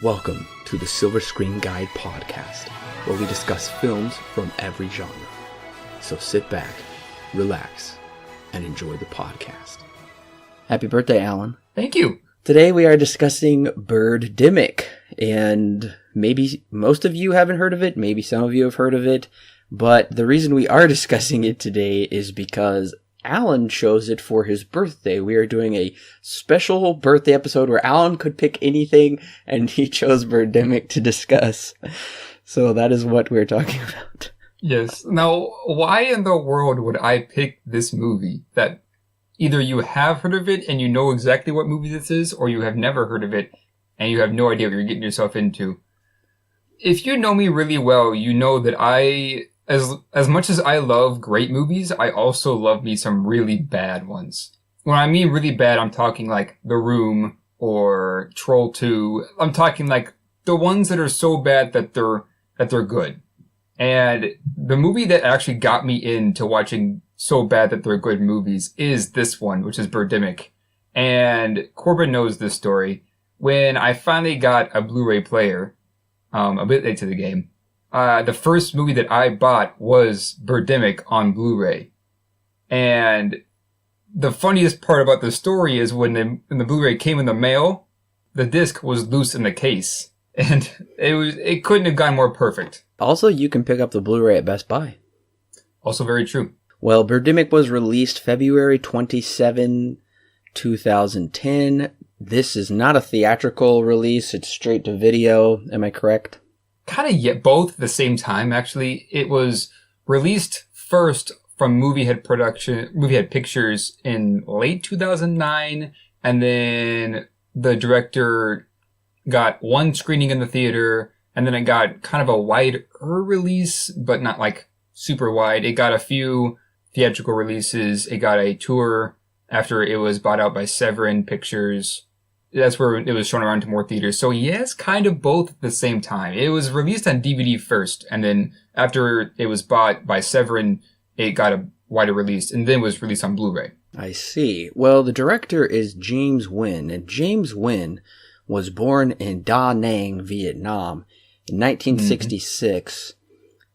Welcome to the Silver Screen Guide podcast, where we discuss films from every genre. So sit back, relax, and enjoy the podcast. Happy birthday, Alan. Thank you. Today we are discussing Birdemic, and maybe most of you haven't heard of it, maybe some of you have heard of it, but the reason we are discussing it today is because Alan chose it for his birthday. We are doing a special birthday episode where Alan could pick anything, and he chose Birdemic to discuss. So that is what we're talking about. Yes. Now, why in the world would I pick this movie that either you have heard of it and you know exactly what movie this is, or you have never heard of it and you have no idea what you're getting yourself into? If you know me really well, you know that as much as I love great movies, I also love me some really bad ones. When I mean really bad, I'm talking like The Room or Troll 2. I'm talking like the ones that are so bad that they're good. And the movie that actually got me into watching so bad that they're good movies is this one, which is Birdemic. And Corbin knows this story. When I finally got a Blu-ray player, a bit late to the game, the first movie that I bought was Birdemic on Blu-ray. And the funniest part about the story is when the Blu-ray came in the mail, the disc was loose in the case. And it couldn't have gone more perfect. Also, you can pick up the Blu-ray at Best Buy. Also very true. Well, Birdemic was released February 27, 2010. This is not a theatrical release. It's straight to video. Am I correct? Kind of yet both at the same time, actually. It was released first from Movie Head Pictures in late 2009, and then the director got one screening in the theater, and then it got kind of a wider release, but not like super wide. It got a few theatrical releases. It got a tour after it was bought out by Severin Pictures. That's where it was shown around to more theaters. So yes, kind of both at the same time. It was released on DVD first, and then after it was bought by Severin, it got a wider release, and then was released on Blu-ray. I see. Well, the director is James Nguyen, and James Nguyen was born in Da Nang, Vietnam in 1966,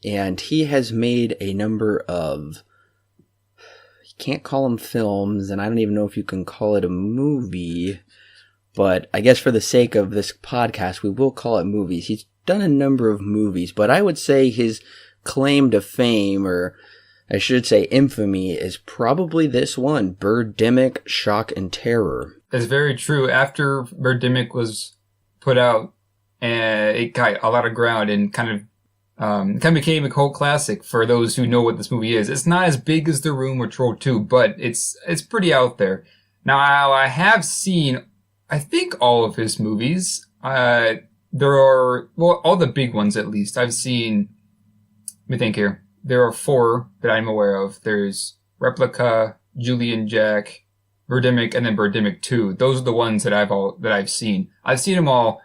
and he has made a number of, you can't call them films, and I don't even know if you can call it a movie, but I guess for the sake of this podcast, we will call it movies. He's done a number of movies, but I would say his claim to fame, or I should say infamy, is probably this one, Birdemic, Shock and Terror. That's very true. After Birdemic was put out, it got a lot of ground and kind of became a cult classic for those who know what this movie is. It's not as big as The Room or Troll 2, but it's pretty out there. Now, I have seen, I think, all of his movies. There are, well, all the big ones at least. I've seen, let me think here. There are 4 that I'm aware of. There's Replica, Julian Jack, Birdemic, and then Birdemic 2. Those are the ones that I've seen. I've seen them all.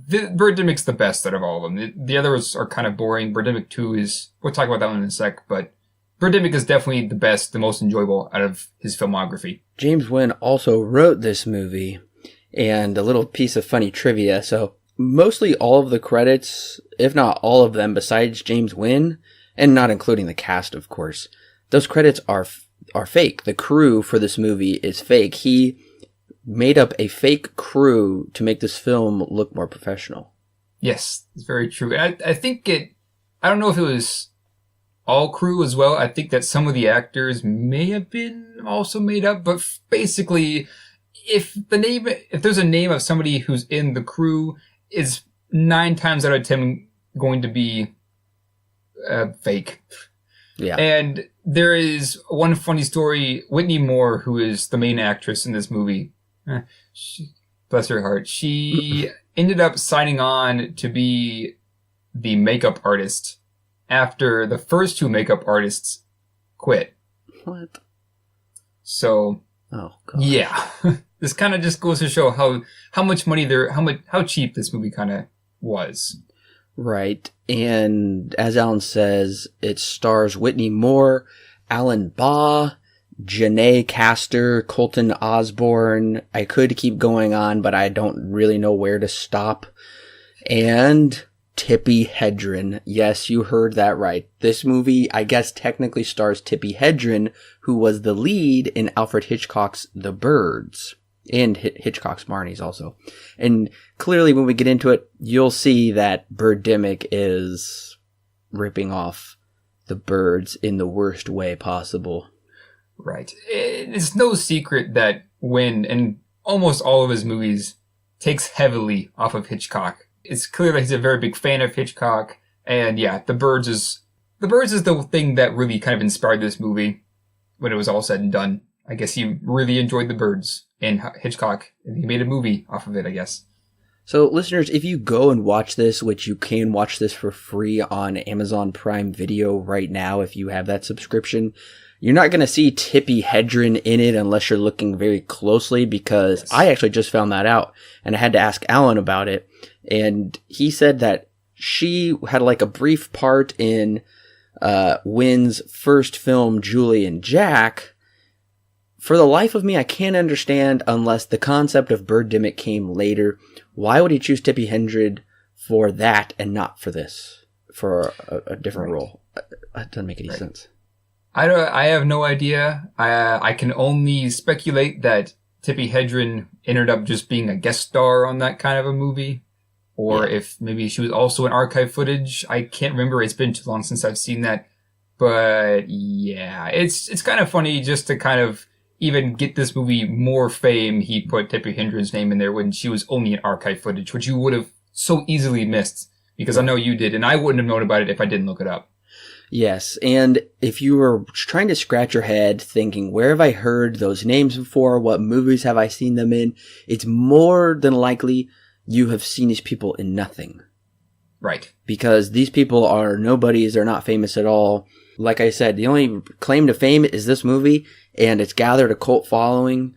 Birdemic's the best out of all of them. The others are kind of boring. Birdemic 2 is, we'll talk about that one in a sec, but Birdemic is definitely the best, the most enjoyable out of his filmography. James Nguyen also wrote this movie, and a little piece of funny trivia. So mostly all of the credits, if not all of them, besides James Nguyen, and not including the cast, of course, those credits are fake. The crew for this movie is fake. He made up a fake crew to make this film look more professional. Yes, it's very true. I think I don't know if it was all crew as well. I think that some of the actors may have been also made up, but basically, if there's a name of somebody who's in the crew, is 9 times out of 10 going to be fake. Yeah. And there is one funny story. Whitney Moore, who is the main actress in this movie, bless her heart, she ended up signing on to be the makeup artist after the first 2 makeup artists quit. What? So, oh god. Yeah. This kind of just goes to show how much money how cheap this movie kind of was. Right. And as Alan says, it stars Whitney Moore, Alan Baugh, Janae Castor, Colton Osborne. I could keep going on, but I don't really know where to stop. And Tippi Hedren. Yes, you heard that right. This movie, I guess, technically stars Tippi Hedren, who was the lead in Alfred Hitchcock's The Birds. And Hitchcock's Marnie's also. And clearly when we get into it, you'll see that Birdemic is ripping off The Birds in the worst way possible. Right. It's no secret that Wynn, in almost all of his movies, takes heavily off of Hitchcock. It's clear that he's a very big fan of Hitchcock. And yeah, The Birds is the thing that really kind of inspired this movie when it was all said and done. I guess he really enjoyed The Birds and Hitchcock, and he made a movie off of it, I guess. So, listeners, if you go and watch this, which you can watch this for free on Amazon Prime Video right now if you have that subscription, you're not going to see Tippi Hedren in it unless you're looking very closely, because yes. I actually just found that out, and I had to ask Alan about it, and he said that she had like a brief part in Wynn's first film, Julie and Jack. For the life of me, I can't understand, unless the concept of Birdemic came later, why would he choose Tippi Hedren for that and not for this, for a different role? That doesn't make any sense. I have no idea. I can only speculate that Tippi Hedren ended up just being a guest star on that kind of a movie, or if maybe she was also in archive footage. I can't remember. It's been too long since I've seen that. But yeah, it's kind of funny just to kind of even get this movie more fame. He put Tippi Hedren's name in there when she was only in archive footage, which you would have so easily missed, because I know you did, and I wouldn't have known about it if I didn't look it up. Yes, and if you were trying to scratch your head thinking, where have I heard those names before? What movies have I seen them in? It's more than likely you have seen these people in nothing. Right. Because these people are nobodies, they're not famous at all. Like I said, the only claim to fame is this movie, and it's gathered a cult following,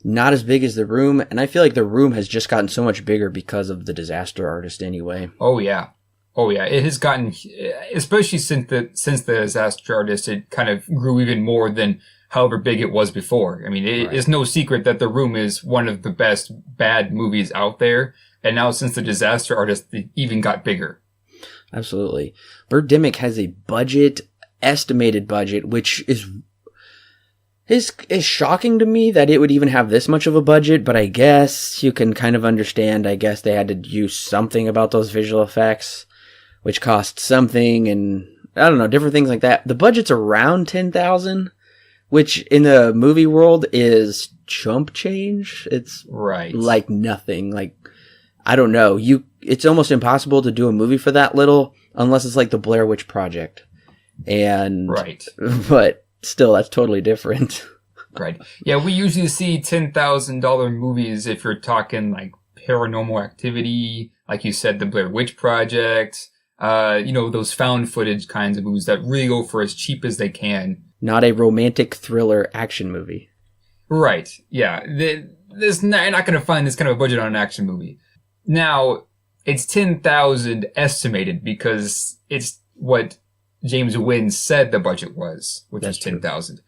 not as big as The Room, and I feel like The Room has just gotten so much bigger because of The Disaster Artist anyway. Oh yeah, it has gotten, especially since The Disaster Artist, it kind of grew even more than however big it was before. I mean, it's no secret that The Room is one of the best bad movies out there, and now since The Disaster Artist, it even got bigger. Absolutely. Birdemic has a estimated budget, which is shocking to me that it would even have this much of a budget, but I guess you can kind of understand. I guess they had to use something about those visual effects, which cost something, and I don't know, different things like that. The budget's around $10,000, which in the movie world is chump change. It's like nothing. Like, I don't know. It's almost impossible to do a movie for that little, unless it's like the Blair Witch Project. But still, that's totally different. Right. Yeah, we usually see $10,000 movies if you're talking like Paranormal Activity, like you said, the Blair Witch Project, those found footage kinds of movies that really go for as cheap as they can. Not a romantic thriller action movie. Right. Yeah. You're not going to find this kind of a budget on an action movie. Now, it's 10,000 estimated because it's what James Wynn said the budget was, which was 10,000.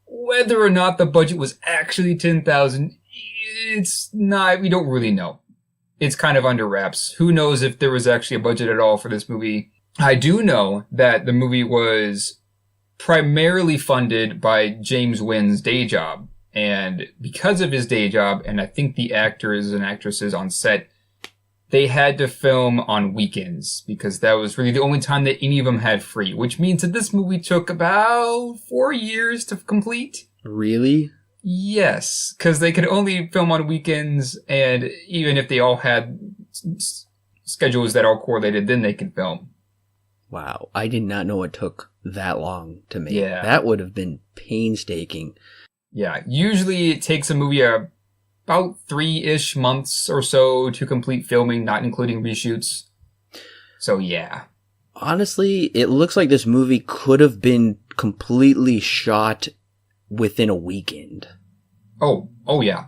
Whether or not the budget was actually 10,000, it's not, we don't really know. It's kind of under wraps. Who knows if there was actually a budget at all for this movie. I do know that the movie was primarily funded by James Wynn's day job. And because of his day job, and I think the actors and actresses on set, they had to film on weekends because that was really the only time that any of them had free, which means that this movie took about 4 years to complete. Really? Yes, because they could only film on weekends, and even if they all had schedules that all correlated, then they could film. Wow, I did not know it took that long to make. Yeah. That would have been painstaking. Yeah, usually it takes a movie about 3-ish months or so to complete filming, not including reshoots. So yeah. Honestly, it looks like this movie could have been completely shot within a weekend. Oh yeah.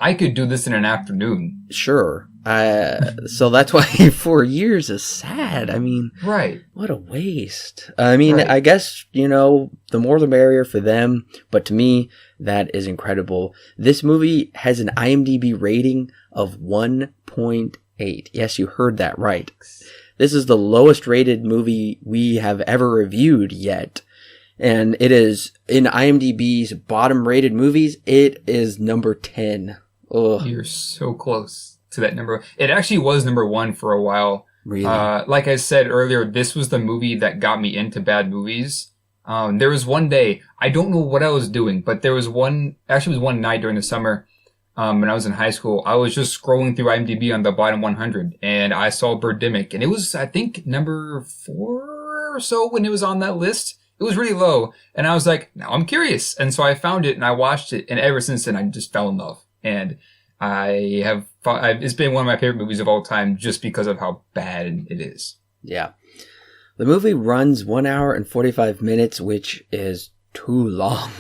I could do this in an afternoon. Sure. So that's why 4 years is sad. I mean, Right. what a waste. I mean, Right. I guess, the more the merrier for them, but to me, that is incredible. This movie has an IMDb rating of 1.8. Yes, you heard that right. This is the lowest rated movie we have ever reviewed yet. And it is, in IMDb's bottom rated movies, it is number 10. Ugh. You're so close to that number. It actually was number 1 for a while. Really? Like I said earlier, this was the movie that got me into bad movies. There was one day, I don't know what I was doing, but there was one night during the summer, when I was in high school. I was just scrolling through IMDb on the bottom 100, and I saw Birdemic, and it was, I think, number 4 or so when it was on that list. It was really low, and I was like, now I'm curious. And so I found it, and I watched it, and ever since then, I just fell in love. And it's been one of my favorite movies of all time just because of how bad it is. Yeah. The movie runs 1 hour and 45 minutes, which is too long.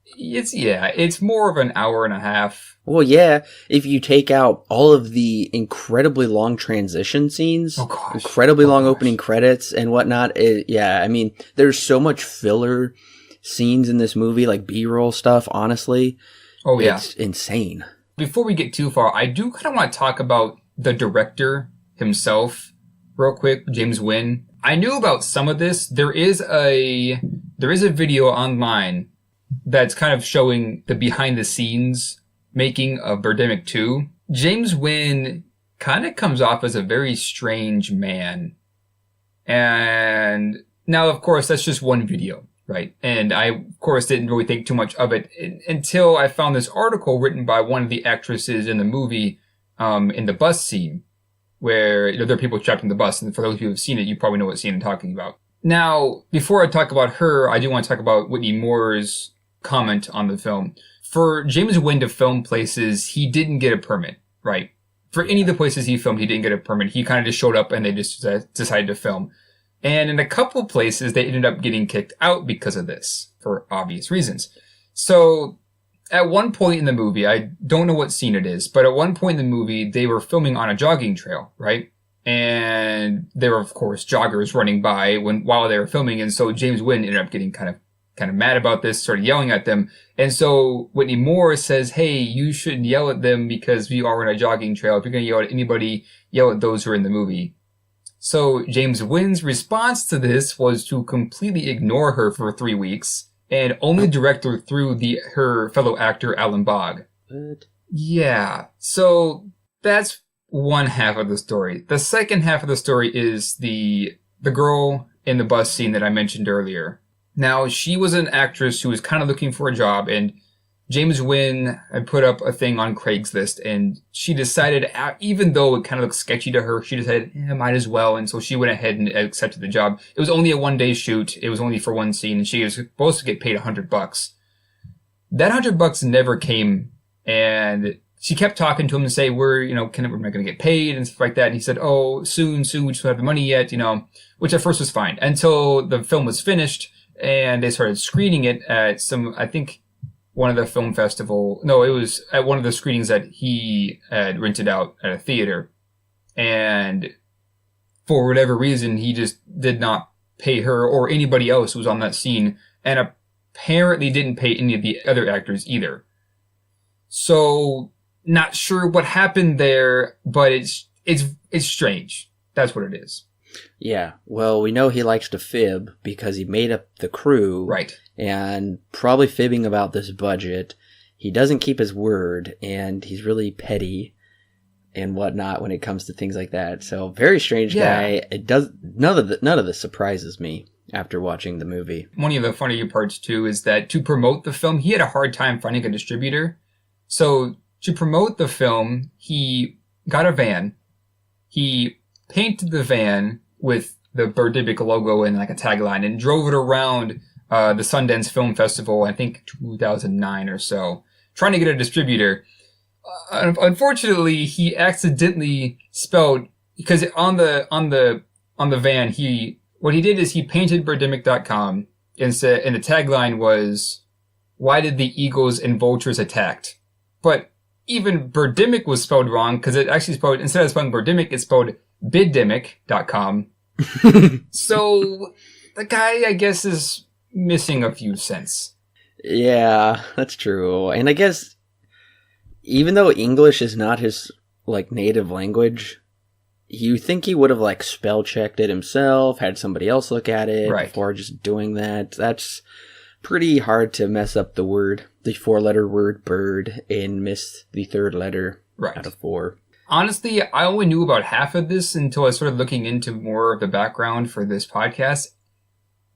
It's more of an hour and a half. Well, yeah, if you take out all of the incredibly long transition scenes, incredibly long opening credits and whatnot, I mean, there's so much filler scenes in this movie, like B-roll stuff, honestly. Oh, yeah. It's insane. Before we get too far, I do kind of want to talk about the director himself real quick, James Wynn. I knew about some of this. There is a video online that's kind of showing the behind the scenes making of Birdemic 2. James Wynn kind of comes off as a very strange man. And now, of course, that's just one video, right? And I, of course, didn't really think too much of it until I found this article written by one of the actresses in the movie, in the bus scene, where there are people trapped in the bus. And for those of you who have seen it, you probably know what scene I'm talking about. Now, before I talk about her, I do want to talk about Whitney Moore's comment on the film. For James Wynn to film places, he didn't get a permit, right? For any of the places he filmed, he didn't get a permit. He kind of just showed up and they just decided to film. And in a couple places, they ended up getting kicked out because of this, for obvious reasons. So, at one point in the movie, I don't know what scene it is, but at one point in the movie, they were filming on a jogging trail, right? And there were, of course, joggers running by while they were filming, and so James Wynn ended up getting kind of mad about this, started yelling at them. And so Whitney Moore says, hey, you shouldn't yell at them because we are on a jogging trail. If you're going to yell at anybody, yell at those who are in the movie. So James Wynn's response to this was to completely ignore her for 3 weeks and only direct her through her fellow actor, Alan Bogg. What? Yeah. So that's one half of the story. The second half of the story is the girl in the bus scene that I mentioned earlier. Now, she was an actress who was kind of looking for a job, and James Wynn had put up a thing on Craigslist, and she decided, even though it kind of looked sketchy to her, she decided, might as well, and so she went ahead and accepted the job. It was only a one-day shoot. It was only for one scene, and she was supposed to get paid $100. That $100 never came, and she kept talking to him and say, we're not going to get paid and stuff like that. And he said, oh, soon, we just don't have the money yet, which at first was fine until the film was finished. And they started screening it at one of the film festival. No, it was at one of the screenings that he had rented out at a theater. And for whatever reason, he just did not pay her or anybody else who was on that scene. And apparently didn't pay any of the other actors either. So, not sure what happened there, but it's strange. That's what it is. Yeah, well, we know he likes to fib because he made up the crew. Right. And probably fibbing about this budget. He doesn't keep his word, and he's really petty and whatnot when it comes to things like that. So, very strange guy. It does none of this surprises me after watching the movie. One of the funnier parts, too, is that to promote the film, he had a hard time finding a distributor. So, to promote the film, he got a van. He painted the van with the Birdemic logo and like a tagline and drove it around the Sundance Film Festival, I think 2009 or so, trying to get a distributor. Unfortunately, he accidentally spelled, because on the van, what he did is he painted Birdemic.com and the tagline was, "Why did the eagles and vultures attacked?" But even Birdemic was spelled wrong because it actually spelled, instead of spelling Birdemic, it's spelled Birdemic.com. So the guy, I guess, is missing a few cents. Yeah, that's true. And I guess even though English is not his like native language, you think he would have like spell checked it himself, had somebody else look at it before just doing that. That's pretty hard to mess up the 4-letter word bird, and miss the 3rd letter out of 4. Honestly, I only knew about half of this until I started looking into more of the background for this podcast.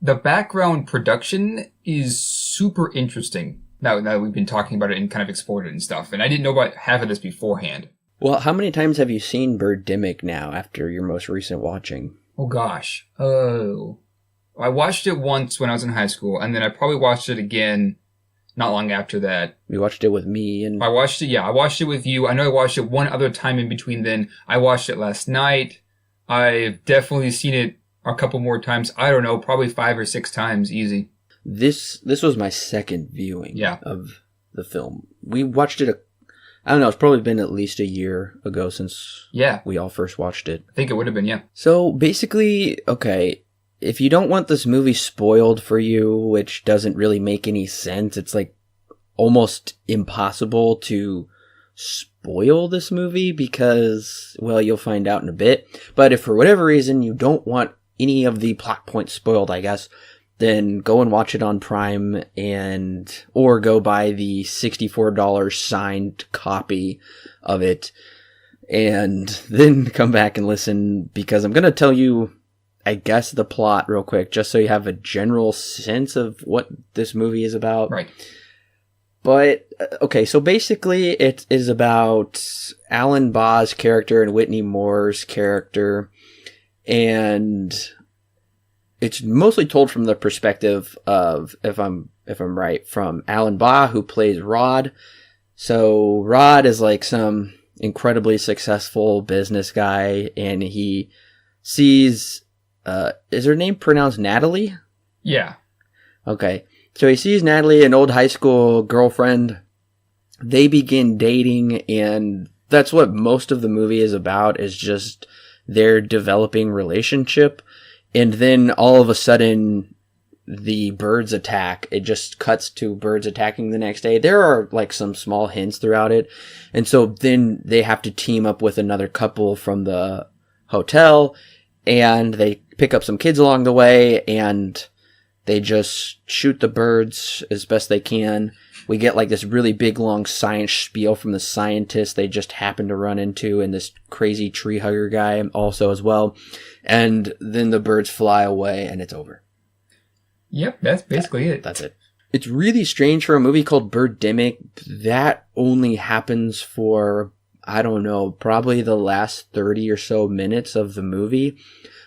The background production is super interesting now that we've been talking about it and kind of explored it and stuff. And I didn't know about half of this beforehand. Well, how many times have you seen Birdemic now after your most recent watching? Oh, gosh. I watched it once when I was in high school, and then I probably watched it again not long after that. You watched it with me, and I watched it with you. I know I watched it one other time in between then. I watched it last night. I've definitely seen it a couple more times. I don't know, probably 5 or 6 times, easy. This was my second viewing of the film. We watched it, I don't know, it's probably been at least a year ago since we all first watched it. I think it would have been, yeah. So basically, okay, if you don't want this movie spoiled for you, which doesn't really make any sense, it's like almost impossible to spoil this movie because, well, you'll find out in a bit. But if for whatever reason you don't want any of the plot points spoiled, I guess, then go and watch it on Prime or go buy the $64 signed copy of it and then come back and listen, because I'm going to tell you, I guess, the plot real quick, just so you have a general sense of what this movie is about. Right. But, okay, so basically it is about Alan Baugh's character and Whitney Moore's character, and it's mostly told from the perspective of, if I'm right, from Alan Baugh, who plays Rod. So Rod is like some incredibly successful business guy, and he sees, is her name pronounced Natalie? Yeah. Okay. So he sees Natalie, an old high school girlfriend. They begin dating, and that's what most of the movie is about, is just their developing relationship. And then all of a sudden, the birds attack. It just cuts to birds attacking the next day. There are like some small hints throughout it. And so then they have to team up with another couple from the hotel, and they pick up some kids along the way, and they just shoot the birds as best they can. We get like this really big long science spiel from the scientist they just happen to run into, and this crazy tree hugger guy also as well. And then the birds fly away and it's over. Yep, that's basically it. That's it. It's really strange for a movie called Birdemic. That only happens for, I don't know, probably the last 30 or so minutes of the movie.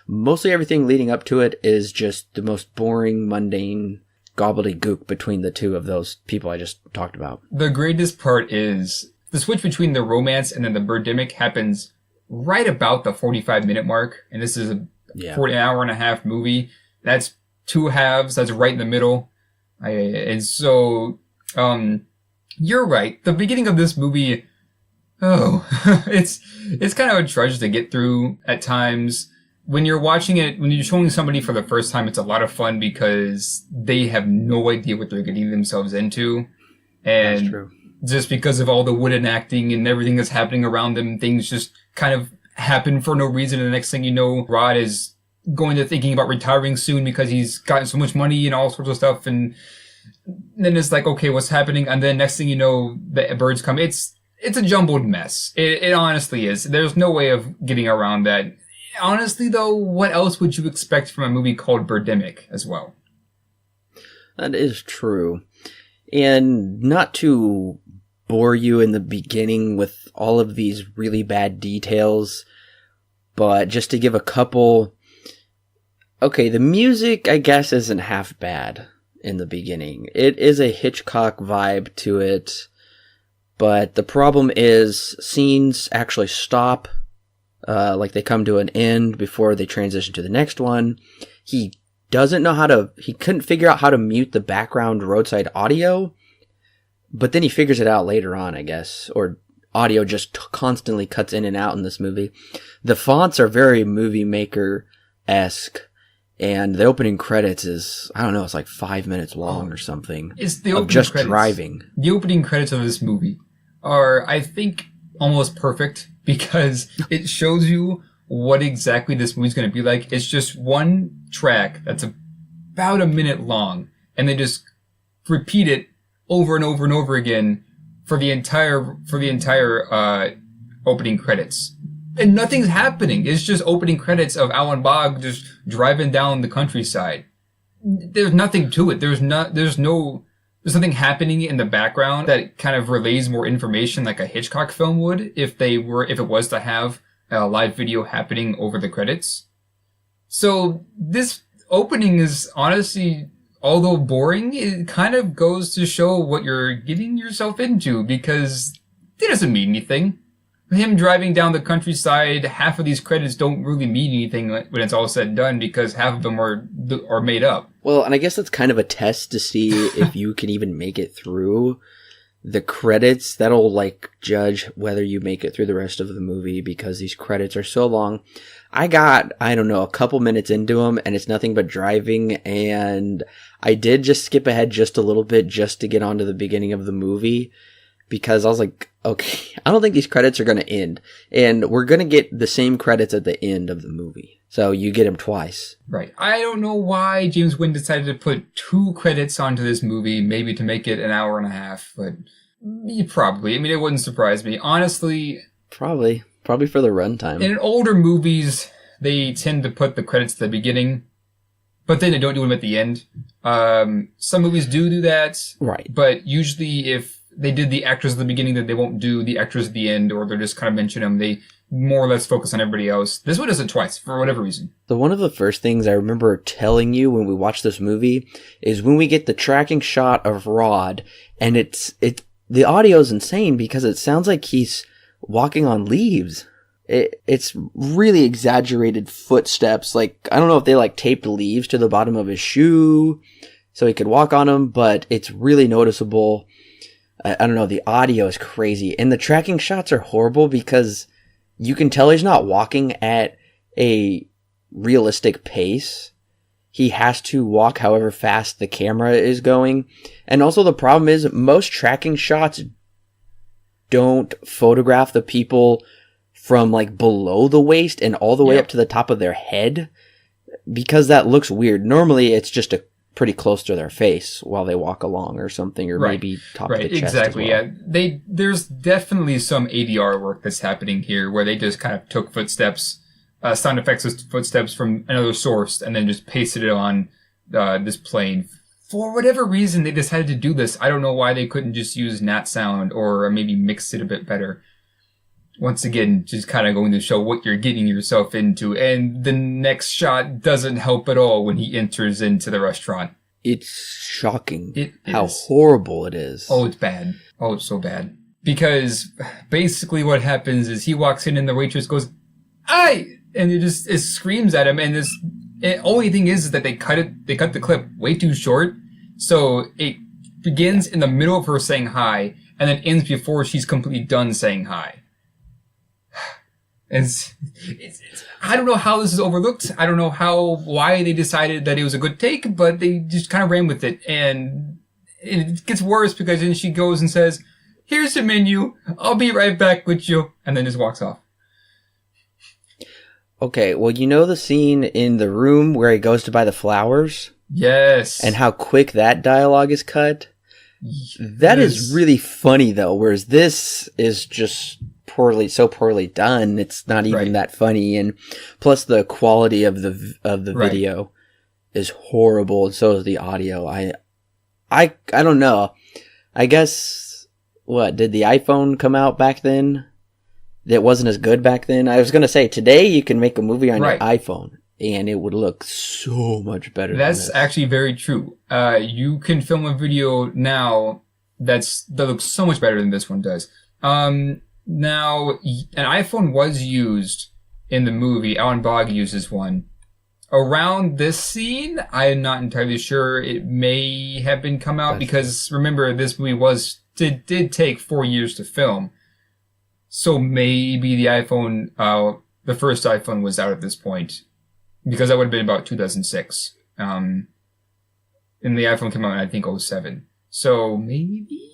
Mostly everything leading up to it is just the most boring, mundane gobbledygook between the two of those people I just talked about. The greatest part is the switch between the romance and then the Birdemic happens right about the 45-minute mark. And this is a 40-hour-and-a-half movie. That's 2 halves. That's right in the middle. And so, you're right. The beginning of this movie, it's kind of a trudge to get through at times. When you're watching it, when you're showing somebody for the first time, it's a lot of fun because they have no idea what they're getting themselves into. And that's true. Just because of all the wooden acting and everything that's happening around them, things just kind of happen for no reason. And the next thing you know, Rod is going to thinking about retiring soon because he's gotten so much money and all sorts of stuff. And then it's like, okay, what's happening? And then next thing you know, the birds come. It's a jumbled mess. It honestly is. There's no way of getting around that. Honestly, though, what else would you expect from a movie called Birdemic as well? That is true. And not to bore you in the beginning with all of these really bad details, but just to give a couple... Okay, the music, I guess, isn't half bad in the beginning. It is a Hitchcock vibe to it, but the problem is scenes actually stop. Like they come to an end before they transition to the next one. He couldn't figure out how to mute the background roadside audio, but then he figures it out later on, I guess. Or audio just constantly cuts in and out in this movie. The fonts are very movie maker-esque. And the opening credits is, I don't know, it's like 5 minutes long or something. It's the opening just credits. Driving. The opening credits of this movie are, I think, almost perfect because it shows you what exactly this movie's going to be like. It's just one track that's about a minute long, and they just repeat it over and over and over again for the entire opening credits. And nothing's happening. It's just opening credits of Alan Bogg just driving down the countryside. There's nothing to it. There's nothing happening in the background that kind of relays more information like a Hitchcock film would if it was to have a live video happening over the credits. So this opening is honestly, although boring, it kind of goes to show what you're getting yourself into because it doesn't mean anything. Him driving down the countryside, half of these credits don't really mean anything when it's all said and done because half of them are made up. Well, and I guess that's kind of a test to see if you can even make it through the credits. That'll like judge whether you make it through the rest of the movie because these credits are so long. I got, I don't know, a couple minutes into them and it's nothing but driving, and I did just skip ahead just a little bit just to get onto the beginning of the movie. Because I was like, okay, I don't think these credits are going to end. And we're going to get the same credits at the end of the movie. So you get them twice. Right. I don't know why James Wynn decided to put 2 credits onto this movie, maybe to make it an hour and a half. But probably. I mean, it wouldn't surprise me. Honestly. Probably for the runtime. In older movies, they tend to put the credits at the beginning. But then they don't do them at the end. Some movies do that. Right. But usually if they did the actors at the beginning, that they won't do the actors at the end, or they're just kind of mention them. They more or less focus on everybody else. This one does it twice, for whatever reason. So one of the first things I remember telling you when we watched this movie is when we get the tracking shot of Rod, and the audio is insane because it sounds like he's walking on leaves. It's really exaggerated footsteps. Like, I don't know if they like taped leaves to the bottom of his shoe so he could walk on them, but it's really noticeable. I don't know, the audio is crazy. And the tracking shots are horrible because you can tell he's not walking at a realistic pace. He has to walk however fast the camera is going. And also the problem is most tracking shots don't photograph the people from like below the waist and all the way up to the top of their head because that looks weird. Normally it's just a pretty close to their face while they walk along or something, or maybe top of the chest. Exactly. As well. Yeah. There's definitely some ADR work that's happening here where they just kind of took footsteps, sound effects as footsteps from another source and then just pasted it on this plane. For whatever reason, they decided to do this. I don't know why they couldn't just use Nat sound or maybe mix it a bit better. Once again, just kind of going to show what you're getting yourself into. And the next shot doesn't help at all when he enters into the restaurant. It's shocking how is. horrible it is. Oh, it's bad. Oh, it's so bad. Because basically what happens is he walks in and the waitress goes, "Aye!" And it screams at him. And the only thing is that they cut the clip way too short. So it begins in the middle of her saying hi and then ends before she's completely done saying hi. It's I don't know how this is overlooked. I don't know why they decided that it was a good take, but they just kind of ran with it. And it gets worse because then she goes and says, "Here's the menu. I'll be right back with you." And then just walks off. Okay, well, you know the scene in the room where he goes to buy the flowers? Yes. And how quick that dialogue is cut? That is really funny, though, whereas this is just so poorly done. It's not even that funny, and plus the quality of the video is horrible, and so is the audio. I don't know. I guess did the iPhone come out back then? That wasn't as good back then. I was gonna say today you can make a movie on your iPhone and it would look so much better. That's actually very true. You can film a video now that looks so much better than this one does. Now, an iPhone was used in the movie. Alan Bogg uses one. Around this scene, I'm not entirely sure. It may have been come out because remember, this movie did take 4 years to film. So maybe the first iPhone was out at this point, because that would have been about 2006. And the iPhone came out in, I think, '07. So maybe,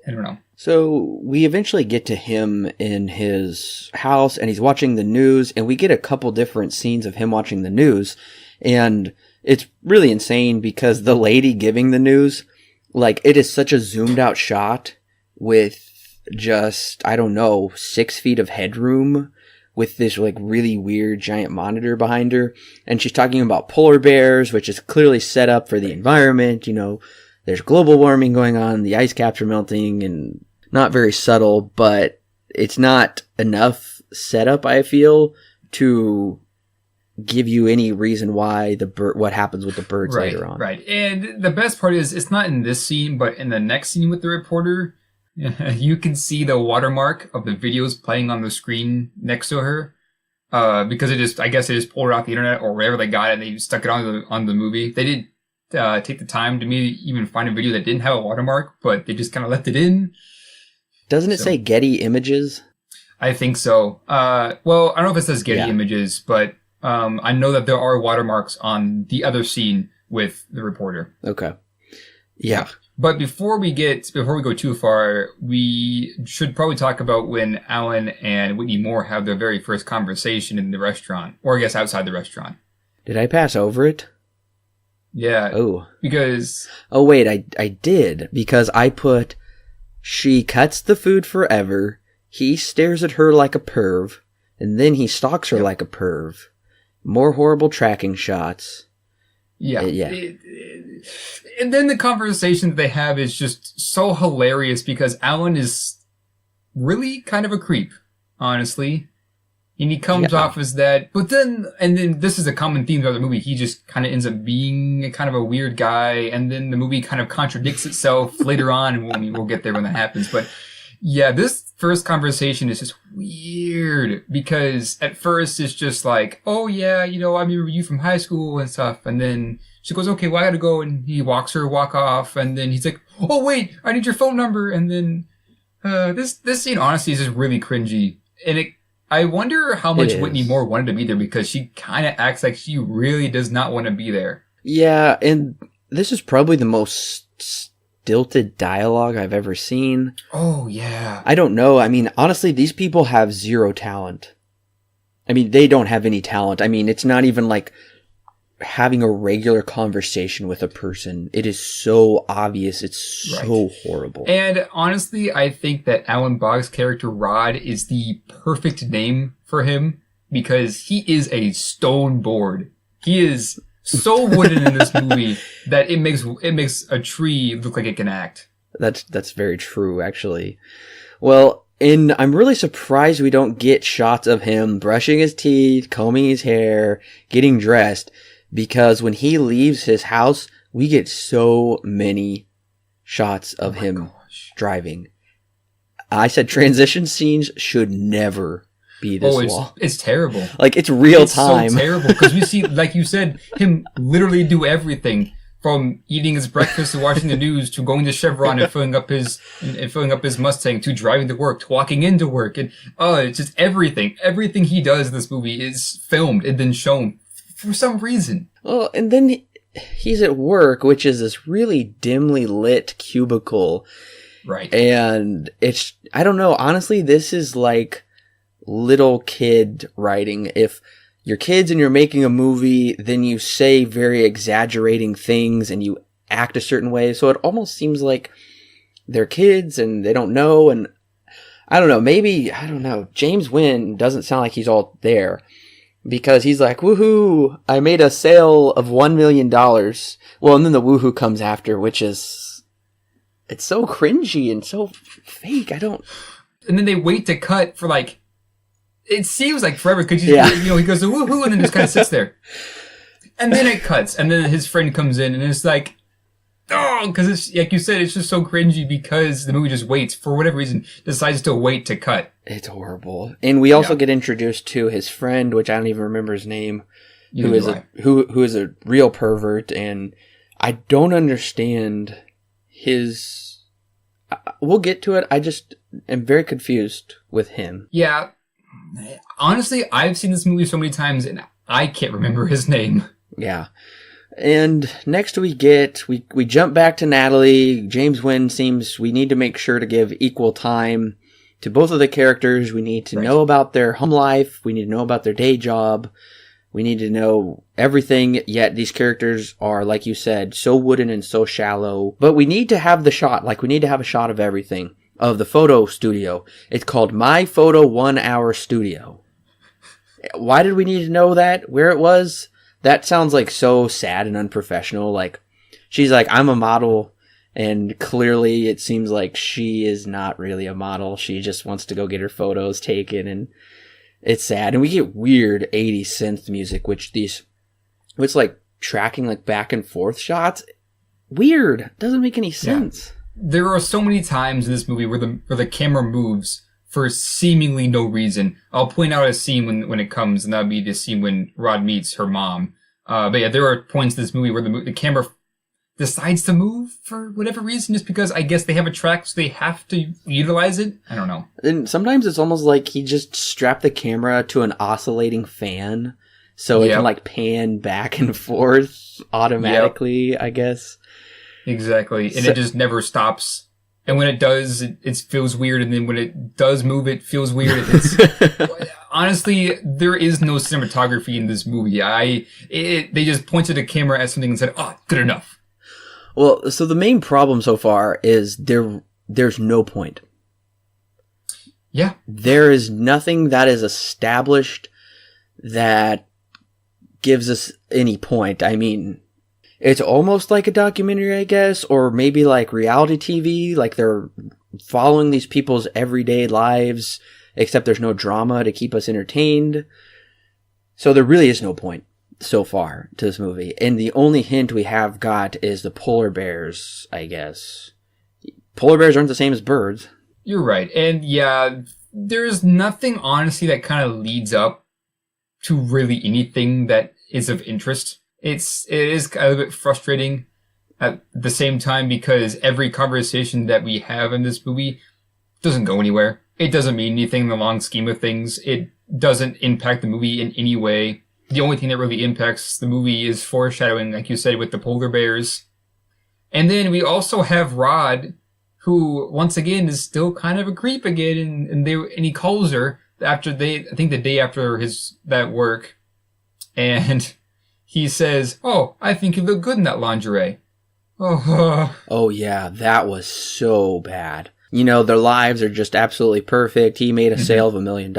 I don't know. So we eventually get to him in his house, and he's watching the news, and we get a couple different scenes of him watching the news, and it's really insane because the lady giving the news, like, it is such a zoomed out shot with just, I don't know, 6 feet of headroom with this, like, really weird giant monitor behind her. And she's talking about polar bears, which is clearly set up for the environment. You know, there's global warming going on, the ice caps are melting, and not very subtle, but it's not enough setup, I feel, to give you any reason why what happens with the birds later on. Right. And the best part is, it's not in this scene, but in the next scene with the reporter, you can see the watermark of the videos playing on the screen next to her. Because I guess they just pulled it off the internet or wherever they got it, and they stuck it on the movie. They didn't take the time to maybe even find a video that didn't have a watermark, but they just kind of left it in. Doesn't it say Getty Images? I think so. Well, I don't know if it says Getty Images, but I know that there are watermarks on the other scene with the reporter. Okay. Yeah. But before we go too far, we should probably talk about when Alan and Whitney Moore have their very first conversation in the restaurant, or I guess outside the restaurant. Did I pass over it? Yeah. Oh. Because... Oh, wait, I did. Because I put, she cuts the food forever, he stares at her like a perv, and then he stalks her like a perv. More horrible tracking shots. Yeah. And then the conversation that they have is just so hilarious because Alan is really kind of a creep, honestly. And he comes off as that. But then this is a common theme throughout the movie. He just kind of ends up being kind of a weird guy. And then the movie kind of contradicts itself later on. And we'll get there when that happens. But yeah, this first conversation is just weird because at first it's just like, oh yeah, you know, I remember you from high school and stuff. And then she goes, okay, well, I gotta go. And he walk off. And then he's like, oh wait, I need your phone number. And then, this scene honestly is just really cringy. And I wonder how much Whitney Moore wanted to be there because she kind of acts like she really does not want to be there. Yeah. And this is probably the most stilted dialogue I've ever seen. Oh, yeah. I don't know. I mean, honestly, these people have zero talent. I mean, they don't have any talent. I mean, it's not even like having a regular conversation with a person. It is so obvious. It's so horrible. And honestly, I think that Alan Boggs' character Rod is the perfect name for him because he is a stone board. He is so wooden in this movie that it makes a tree look like it can act. That's very true, actually. Well, and I'm really surprised we don't get shots of him brushing his teeth, combing his hair, getting dressed, because when he leaves his house, we get so many shots of him driving. I said transition scenes should never be this long. It's terrible. Like, it's real time. It's so terrible because we see, like you said, him literally do everything from eating his breakfast to watching the news to going to Chevron and filling up his Mustang to driving to work to walking into work and it's just everything. Everything he does in this movie is filmed and then shown for some reason. Well, and then he's at work, which is this really dimly lit cubicle. Right. And I don't know, honestly, this is like little kid writing. If you're kids and you're making a movie, then you say very exaggerating things and you act a certain way. So it almost seems like they're kids and they don't know. And I don't know, James Wynn doesn't sound like he's all there. Because he's like, woohoo, I made a sale of $1 million. Well, and then the woohoo comes after, which is, it's so cringy and so fake. And then they wait to cut for like, it seems like forever because he goes to woohoo and then just kind of sits there. And then it cuts and then his friend comes in and it's like, oh, because it's, like you said, it's just so cringy because the movie just waits, for whatever reason, decides to wait to cut. It's horrible. And we also get introduced to his friend, which I don't even remember his name, who is a real pervert, and I don't understand his... We'll get to it. am very confused with him. Yeah. Honestly, I've seen this movie so many times and I can't remember his name. Yeah. And next we jump back to Natalie. James Wynn seems we need to make sure to give equal time to both of the characters. We need to know about their home life. We need to know about their day job. We need to know everything, yet these characters are, like you said, so wooden and so shallow. But we need to have the shot, we need to have a shot of everything. Of the photo studio. It's called My Photo 1 Hour Studio. Why did we need to know that? Where it was? That sounds like so sad and unprofessional. Like, she's like, I'm a model, and clearly it seems like she is not really a model. She just wants to go get her photos taken, and it's sad. And we get weird 80s synth music, it's like tracking like back and forth shots. Weird. Doesn't make any sense. Yeah. There are so many times in this movie where the camera moves for seemingly no reason. I'll point out a scene when it comes, and that'll be the scene when Rod meets her mom. But yeah, there are points in this movie where the camera decides to move for whatever reason, just because I guess they have a track, so they have to utilize it. I don't know. And sometimes it's almost like he just strapped the camera to an oscillating fan, so it can like pan back and forth automatically, I guess. Exactly. And it just never stops. And when it does, it feels weird. And then when it does move, it feels weird. Honestly, there is no cinematography in this movie. They just pointed a camera at something and said, "Oh, good enough." Well, so the main problem so far is there's no point. Yeah. There is nothing that is established that gives us any point. I mean, it's almost like a documentary, I guess, or maybe like reality TV, like they're following these people's everyday lives, except there's no drama to keep us entertained. So there really is no point so far to this movie. And the only hint we have got is the polar bears, I guess. Polar bears aren't the same as birds. You're right. And yeah, there's nothing, honestly, that kind of leads up to really anything that is of interest. It is kind of a bit frustrating at the same time because every conversation that we have in this movie doesn't go anywhere. It doesn't mean anything in the long scheme of things. It doesn't impact the movie in any way. The only thing that really impacts the movie is foreshadowing, like you said, with the polar bears. And then we also have Rod, who once again is still kind of a creep again, and he calls her I think the day after that work, and he says, "Oh, I think you look good in that lingerie." Oh yeah, that was so bad. You know, their lives are just absolutely perfect. He made a sale of $1 million,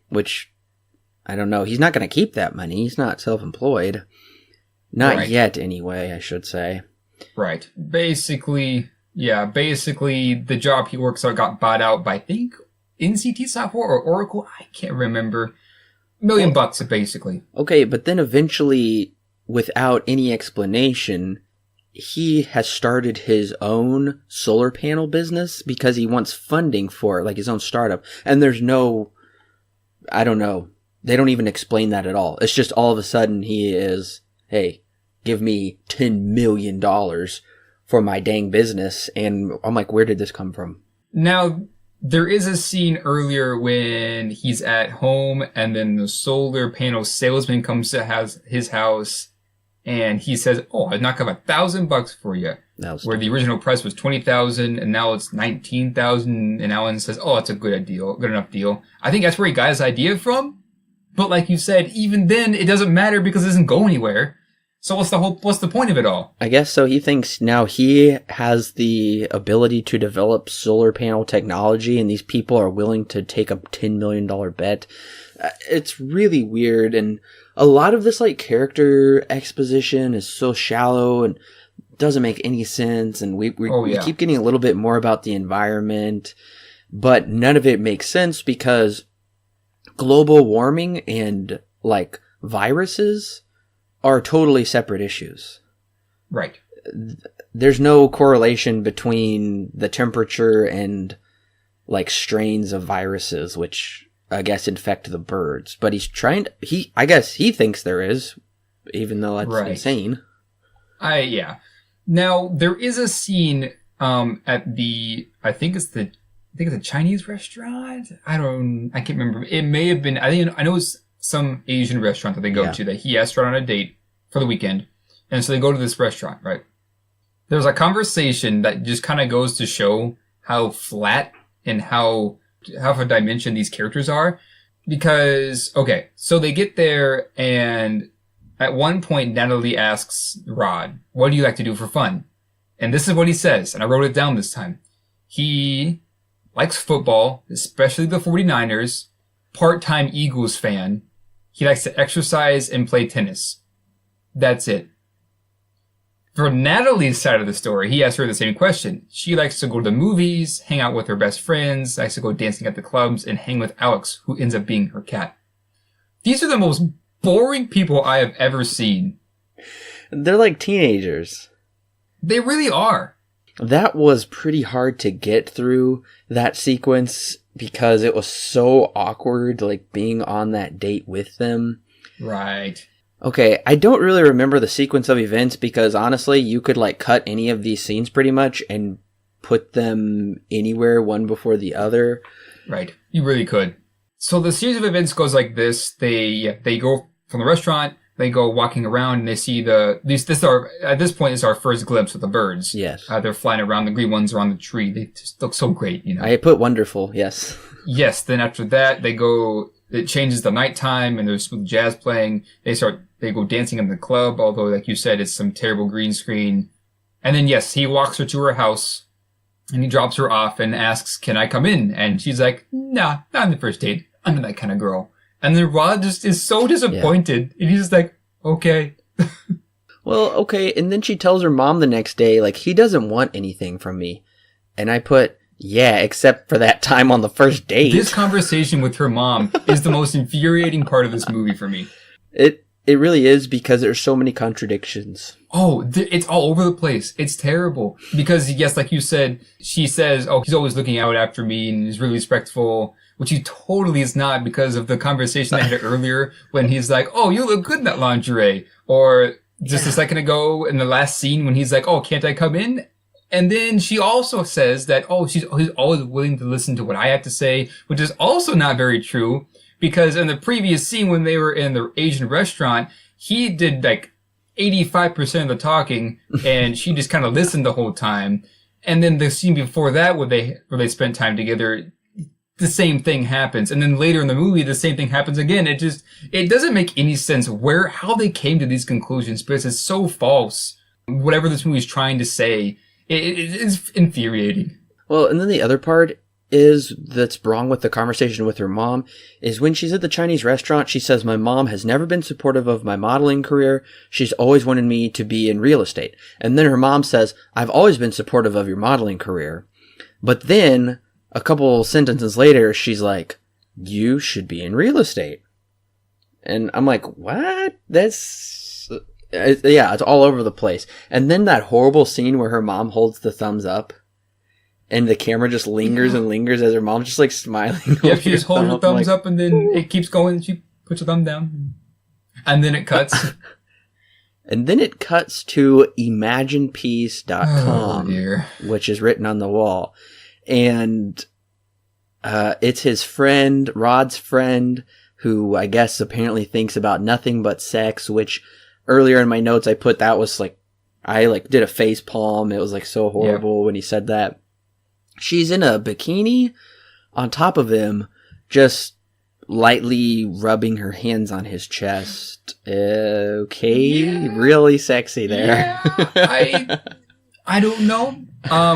which, I don't know. He's not going to keep that money. He's not self-employed. Not yet, anyway, I should say. Right. Basically, the job he works on got bought out by, I think, NCT Software or Oracle. I can't remember. $1 million, basically. Okay, but then eventually, without any explanation, he has started his own solar panel business because he wants funding for it, like his own startup. And there's no, I don't know, they don't even explain that at all. It's just all of a sudden he is, hey, give me $10 million for my dang business. And I'm like, where did this come from? Now, there is a scene earlier when he's at home and then the solar panel salesman comes to his house and he says, "Oh, I'd knock off $1,000 for you." Where the original price was $20,000 and now it's $19,000. And Allen says, "Oh, it's a good enough deal." I think that's where he got his idea from. But like you said, even then it doesn't matter because it doesn't go anywhere. So what's the point of it all? I guess so. He thinks now he has the ability to develop solar panel technology and these people are willing to take a $10 million bet. It's really weird. And a lot of this like character exposition is so shallow and doesn't make any sense. And we keep getting a little bit more about the environment, but none of it makes sense because global warming and like viruses are totally separate issues. Right. There's no correlation between the temperature and like strains of viruses, which I guess infect the birds. But I guess he thinks there is, even though that's insane. Yeah. Now, there is a scene I think it's the think it's a Chinese restaurant. I can't remember. It may have been, I know it's some Asian restaurant that they go to that he asked her on a date for the weekend. And so they go to this restaurant, right? There's a conversation that just kind of goes to show how flat and how of a dimension these characters are. Because, okay, so they get there and at one point Natalie asks Rod, what do you like to do for fun? And this is what he says, and I wrote it down this time. He likes football, especially the 49ers, part-time Eagles fan. He likes to exercise and play tennis. That's it. For Natalie's side of the story, he asked her the same question. She likes to go to the movies, hang out with her best friends, likes to go dancing at the clubs, and hang with Alex, who ends up being her cat. These are the most boring people I have ever seen. They're like teenagers. They really are. That was pretty hard to get through that sequence because it was so awkward, like being on that date with them. Right. Okay, I don't really remember the sequence of events because honestly, you could like cut any of these scenes pretty much and put them anywhere, one before the other. Right. You really could. So the series of events goes like this. They go from the restaurant, they go walking around, and they see at this point, it's our first glimpse of the birds. Yes. They're flying around. The green ones are on the tree. They just look so great, you know. I put wonderful, yes. Yes. Then after that, it changes the nighttime, and there's smooth jazz playing. They go dancing in the club, although, like you said, it's some terrible green screen. And then, yes, he walks her to her house, and he drops her off and asks, can I come in? And she's like, nah, not on the first date. I'm not that kind of girl. And then Rod just is so disappointed. Yeah. And he's just like, okay. Well, okay. And then she tells her mom the next day, like, he doesn't want anything from me. And I put, yeah, except for that time on the first date. This conversation with her mom is the most infuriating part of this movie for me. It really is because there's so many contradictions. Oh, it's all over the place. It's terrible. Because, yes, like you said, she says, oh, he's always looking out after me and is really respectful, which he totally is not because of the conversation I had earlier when he's like, oh, you look good in that lingerie. Or just a second ago in the last scene when he's like, oh, can't I come in? And then she also says that, oh, he's always willing to listen to what I have to say, which is also not very true. Because in the previous scene when they were in the Asian restaurant, he did like 85% of the talking and she just kind of listened the whole time. And then the scene before that where they spent time together, the same thing happens. And then later in the movie, the same thing happens again. It doesn't make any sense how they came to these conclusions because it's so false. Whatever this movie is trying to say, it is infuriating. Well, and then the other part that's wrong with the conversation with her mom is when she's at the Chinese restaurant, she says, my mom has never been supportive of my modeling career. She's always wanted me to be in real estate. And then her mom says, I've always been supportive of your modeling career. But then a couple sentences later, she's like, you should be in real estate. And I'm like, what? It's all over the place. And then that horrible scene where her mom holds the thumbs up. And the camera just lingers and lingers as her mom's just like smiling. Yeah, she just holds her thumbs up and then it keeps going and she puts her thumb down. And then it cuts. And then it cuts to imaginepeace.com, which is written on the wall. And it's his friend, Rod's friend, who I guess apparently thinks about nothing but sex, which earlier in my notes I put that was like, I like did a face palm. It was like so horrible when he said that. She's in a bikini on top of him, just lightly rubbing her hands on his chest. Okay, really sexy there. Yeah, I don't know.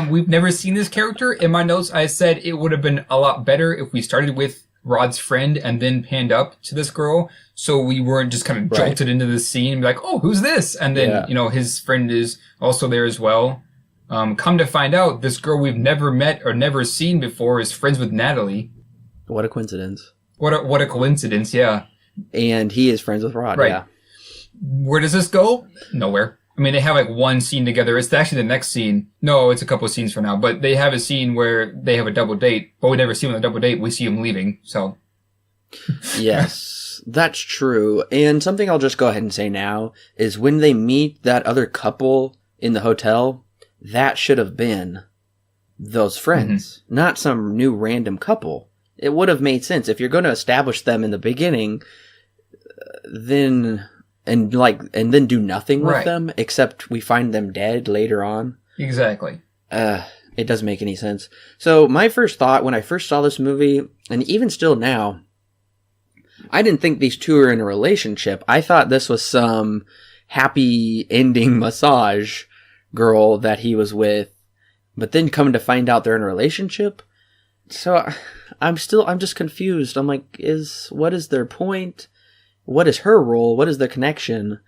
We've never seen this character. In my notes, I said it would have been a lot better if we started with Rod's friend and then panned up to this girl, so we weren't just kind of jolted into the scene and be like, oh, who's this? And then, his friend is also there as well. Come to find out, this girl we've never met or never seen before is friends with Natalie. What a coincidence. What a coincidence, yeah. And he is friends with Rod, yeah. Where does this go? Nowhere. I mean, they have like one scene together. It's actually the next scene. No, it's a couple of scenes for now. But they have a scene where they have a double date. But we never see them on the double date. We see them leaving, so. Yes, that's true. And something I'll just go ahead and say now is when they meet that other couple in the hotel, that should have been those friends, not some new random couple. It would have made sense if you're going to establish them in the beginning, then then do nothing with them except we find them dead later on. Exactly. It doesn't make any sense. So my first thought when I first saw this movie, and even still now, I didn't think these two were in a relationship. I thought this was some happy ending massage girl that he was with, but then coming to find out they're in a relationship. So I'm just confused. I'm like, what is their point? What is her role? What is the connection?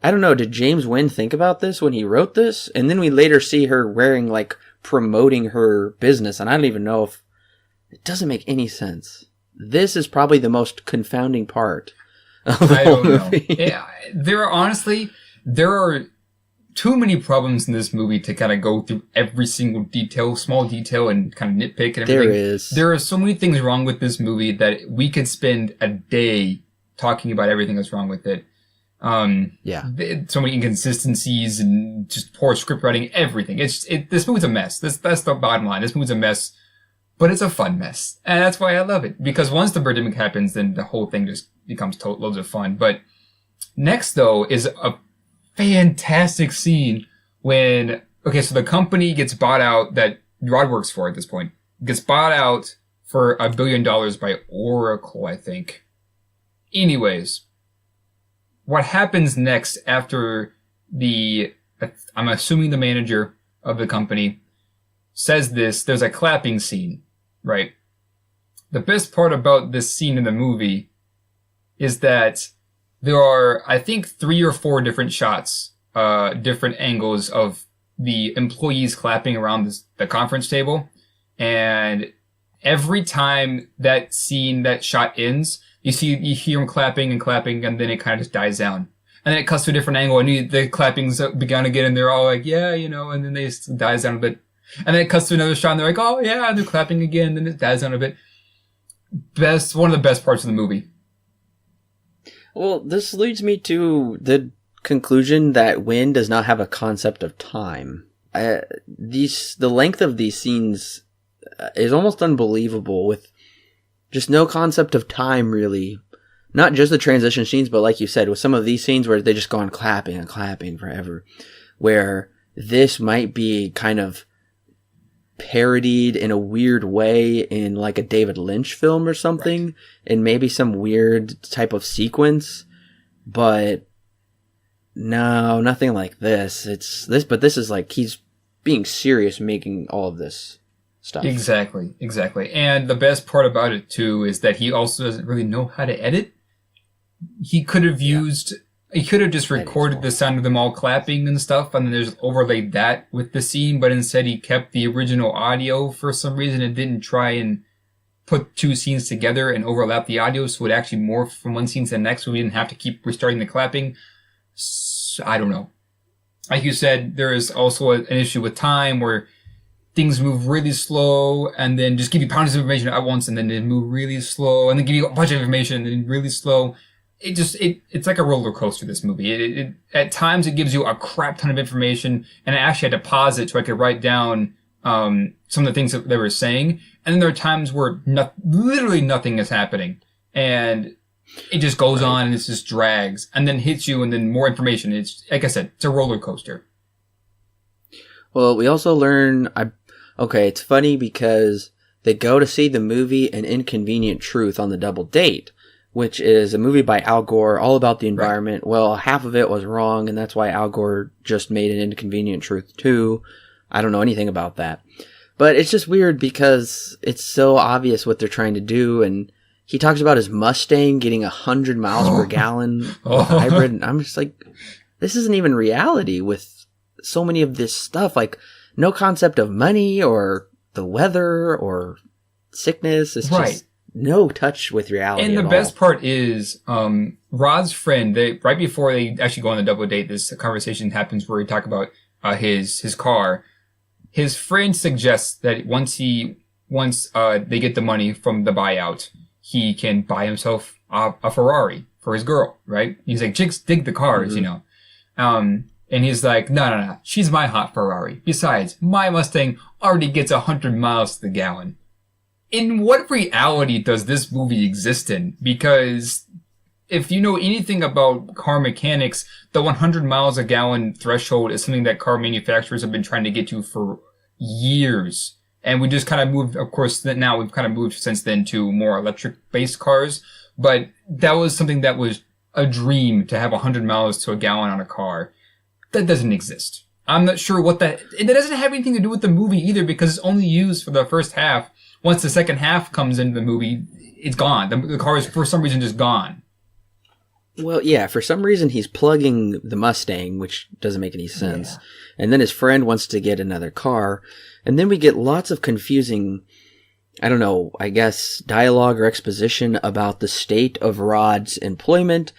I don't know. Did James Wynn think about this when he wrote this? And then we later see her wearing, like, promoting her business, and I don't even know if it doesn't make any sense. This is probably the most confounding part of the whole movie. Yeah, there are too many problems in this movie to kind of go through every single detail, small detail, and kind of nitpick and everything. There are so many things wrong with this movie that we could spend a day talking about everything that's wrong with it. So many inconsistencies and just poor script writing, everything. This movie's a mess. That's the bottom line. This movie's a mess, but it's a fun mess. And that's why I love it. Because once the Birdemic happens, then the whole thing just becomes loads of fun. But next, though, is a fantastic scene when, so the company gets bought out that Rod works for at this point, gets bought out for $1 billion by Oracle, I think. Anyways, what happens next after I'm assuming the manager of the company says this, there's a clapping scene, right? The best part about this scene in the movie is that there are, I think, 3 or 4 different shots, different angles of the employees clapping around the conference table. And every time that shot ends, you hear them clapping, and then it kind of just dies down. And then it cuts to a different angle, and the clapping's begun again, and they're all like, yeah, and then it dies down a bit. And then it cuts to another shot, and they're like, oh, yeah, and they're clapping again, and then it dies down a bit. One of the best parts of the movie. Well, this leads me to the conclusion that Wynn does not have a concept of time. The length of these scenes is almost unbelievable, with just no concept of time, really. Not just the transition scenes, but like you said, with some of these scenes where they just go on clapping and clapping forever, where this might be kind of parodied in a weird way in like a David Lynch film or something, right, and maybe some weird type of sequence, but no, nothing like this. But this is like he's being serious making all of this stuff. Exactly. And the best part about it too is that he also doesn't really know how to edit. He could have just recorded the sound of them all clapping and stuff, and then there's overlaid that with the scene, but instead he kept the original audio for some reason and didn't try and put 2 scenes together and overlap the audio so it actually morphed from one scene to the next so we didn't have to keep restarting the clapping. So, I don't know. Like you said, there is also an issue with time where things move really slow and then just give you pounds of information at once and then they move really slow and then give you a bunch of information and then really slow. It's like a roller coaster, this movie. It at times it gives you a crap ton of information, and I actually had to pause it so I could write down some of the things that they were saying. And then there are times where literally nothing is happening, and it just goes on and it just drags, and then hits you, and then more information. It's like I said, it's a roller coaster. Well, we also learn. It's funny because they go to see the movie An Inconvenient Truth on the double date, which is a movie by Al Gore, all about the environment. Right. Well, half of it was wrong, and that's why Al Gore just made An Inconvenient Truth too. I don't know anything about that. But it's just weird because it's so obvious what they're trying to do, and he talks about his Mustang getting 100 miles per gallon with a hybrid, and I'm just like, this isn't even reality with so many of this stuff. Like, no concept of money or the weather or sickness. It's just no touch with reality. And the best part is, Rod's friend, right before they actually go on the double date, this conversation happens where he talk about, his car. His friend suggests that once they get the money from the buyout, he can buy himself a Ferrari for his girl, right? He's like, dig the cars, And he's like, no, she's my hot Ferrari. Besides, my Mustang already gets 100 miles to the gallon. In what reality does this movie exist in? Because if you know anything about car mechanics, the 100 miles a gallon threshold is something that car manufacturers have been trying to get to for years. And we just kind of moved, of course, now we've kind of moved since then to more electric-based cars. But that was something that was a dream, to have 100 miles to a gallon on a car. That doesn't exist. I'm not sure what that... It doesn't have anything to do with the movie either, because it's only used for the first half. Once the second half comes into the movie, it's gone. The car is, for some reason, just gone. Well, yeah, for some reason he's plugging the Mustang, which doesn't make any sense. Yeah. And then his friend wants to get another car. And then we get lots of confusing, I don't know, I guess, dialogue or exposition about the state of Rod's employment,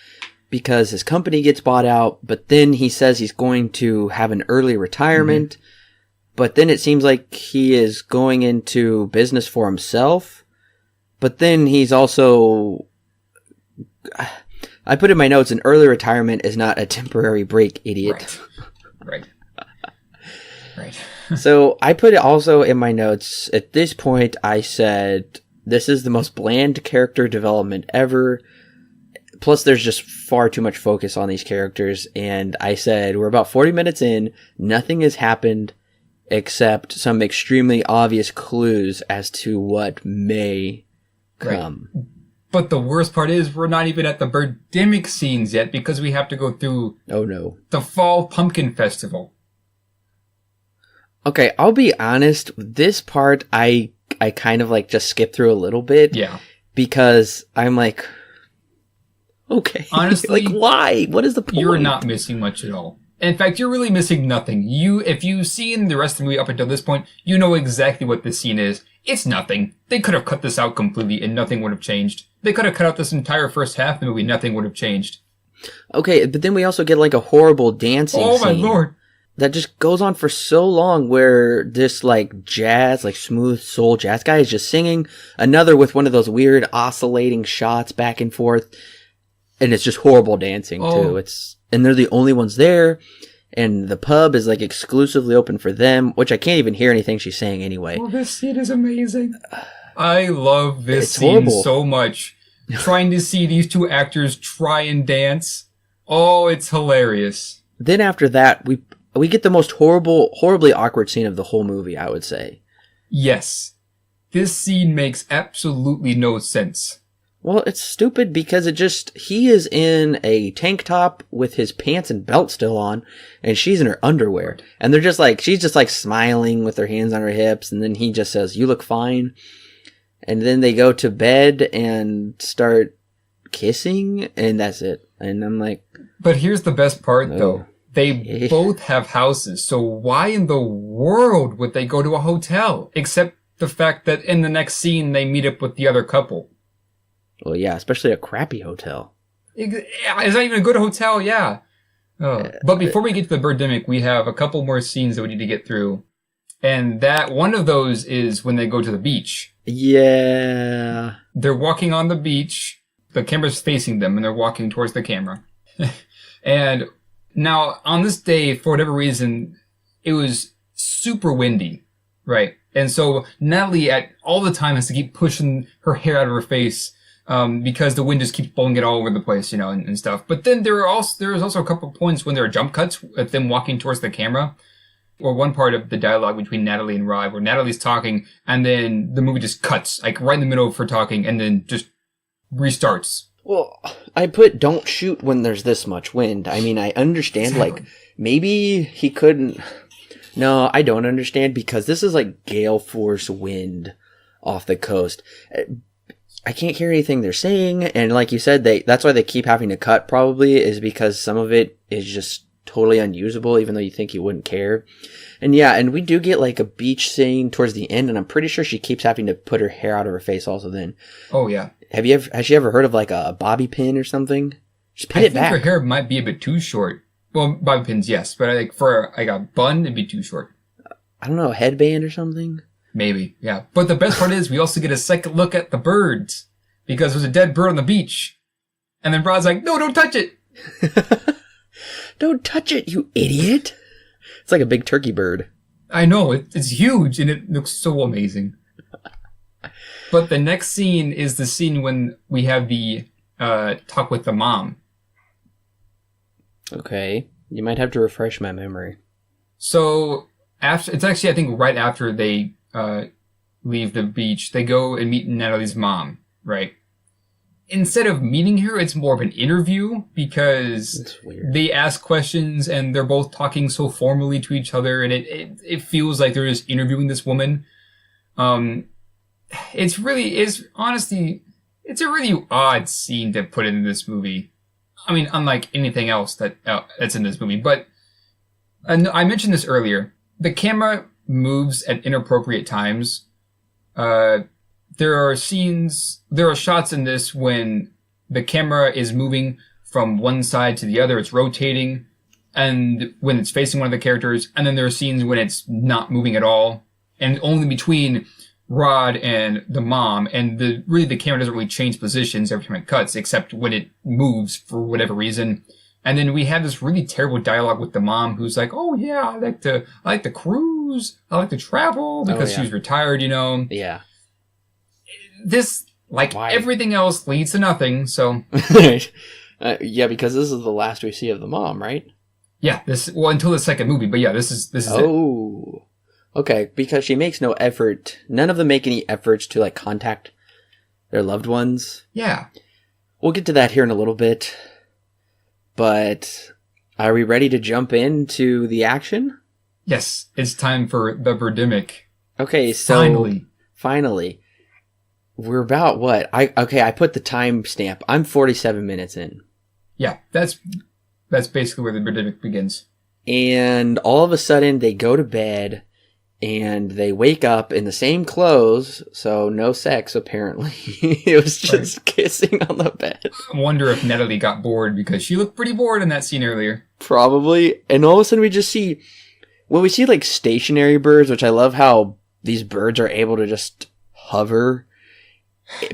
because his company gets bought out, but then he says he's going to have an early retirement. Mm-hmm. But then it seems like he is going into business for himself. But then he's also... I put in my notes, an early retirement is not a temporary break, idiot. Right. Right. So I put it also in my notes. At this point, I said, this is the most bland character development ever. Plus, there's just far too much focus on these characters. And I said, we're about 40 minutes in. Nothing has happened except some extremely obvious clues as to what may come. Right. But the worst part is we're not even at the Birdemic scenes yet, because we have to go through the Fall Pumpkin Festival. Okay, I'll be honest. This part, I kind of like just skip through a little bit. Yeah. Because I'm like, okay. Honestly, like, why? What is the point? You're not missing much at all. In fact, you're really missing nothing. If you've seen the rest of the movie up until this point, you know exactly what this scene is. It's nothing. They could have cut this out completely and nothing would have changed. They could have cut out this entire first half of the movie, nothing would have changed. Okay, but then we also get like a horrible dancing scene. Oh my lord. That just goes on for so long, where this like jazz, like smooth soul jazz guy is just singing. Another with one of those weird oscillating shots back and forth. And it's just horrible dancing too. And they're the only ones there. And the pub is like exclusively open for them, which I can't even hear anything she's saying anyway. Oh, this scene is amazing. I love this scene so much. Trying to see these two actors try and dance. Oh, it's hilarious. Then after that, we get the most horribly awkward scene of the whole movie, I would say. Yes. This scene makes absolutely no sense. Well, it's stupid because he is in a tank top with his pants and belt still on, and she's in her underwear. And they're just like, she's just like smiling with her hands on her hips, and then he just says, "You look fine." And then they go to bed and start kissing, and that's it. And I'm like... But here's the best part, though. They both have houses, so why in the world would they go to a hotel? Except the fact that in the next scene, they meet up with the other couple. Well, yeah, especially a crappy hotel. It's not even a good hotel, yeah. But before we get to the Birdemic, we have a couple more scenes that we need to get through. And that one of those is when they go to the beach. Yeah. They're walking on the beach. The camera's facing them, and they're walking towards the camera. And now, on this day, for whatever reason, it was super windy, right? And so Natalie, at all the time, has to keep pushing her hair out of her face because the wind just keeps blowing it all over the place, you know, and stuff. But then there was also a couple of points when there are jump cuts of them walking towards the camera, or one part of the dialogue between Natalie and Rod, where Natalie's talking, and then the movie just cuts, like right in the middle of her talking, and then just restarts. Well, I put don't shoot when there's this much wind. I mean, I understand, exactly. Like, maybe he couldn't... No, I don't understand, because this is like gale force wind off the coast. I can't hear anything they're saying, and like you said, that's why they keep having to cut, probably, is because some of it is just totally unusable, even though you think you wouldn't care. And yeah, and we do get like a beach scene towards the end, and I'm pretty sure she keeps having to put her hair out of her face also then. Oh, yeah. Has she ever heard of like a bobby pin or something? Just pin it back. I think her hair might be a bit too short. Well, bobby pins, yes, but like for like a bun, it'd be too short. I don't know, a headband or something? Maybe, yeah. But the best part is we also get a second look at the birds, because there's a dead bird on the beach. And then Rod's like, "No, don't touch it." Don't touch it, you idiot. It's like a big turkey bird. I know, it's huge, and it looks so amazing. But the next scene is the scene when we have the talk with the mom. Okay. You might have to refresh my memory. So, it's actually, I think, right after they leave the beach, they go and meet Natalie's mom, right? Instead of meeting her, it's more of an interview because they ask questions and they're both talking so formally to each other, and it feels like they're just interviewing this woman. It's a really odd scene to put in this movie. I mean, unlike anything else that's in this movie. But I mentioned this earlier. The camera moves at inappropriate times. There are shots in this when the camera is moving from one side to the other. It's rotating, and when it's facing one of the characters. And then there are scenes when it's not moving at all, and only between Rod and the mom, and the camera doesn't really change positions every time it cuts, except when it moves for whatever reason. And then we have this really terrible dialogue with the mom, who's like, "Oh yeah, I like to cruise, I like to travel," because she's retired, you know. Yeah. This, everything else, leads to nothing. So. Yeah, because this is the last we see of the mom, right? Yeah. Until the second movie, but yeah, this is it. Oh. Okay, because she makes no effort. None of them make any efforts to contact their loved ones. Yeah. We'll get to that here in a little bit. But are we ready to jump into the action? Yes, it's time for the Birdemic. Okay, so finally. We're about what? I put the time stamp. I'm 47 minutes in. Yeah, that's basically where the Birdemic begins. And all of a sudden they go to bed. And they wake up in the same clothes, so no sex, apparently. It was just kissing on the bed. I wonder if Natalie got bored, because she looked pretty bored in that scene earlier. Probably. And all of a sudden we see stationary birds, which I love how these birds are able to just hover.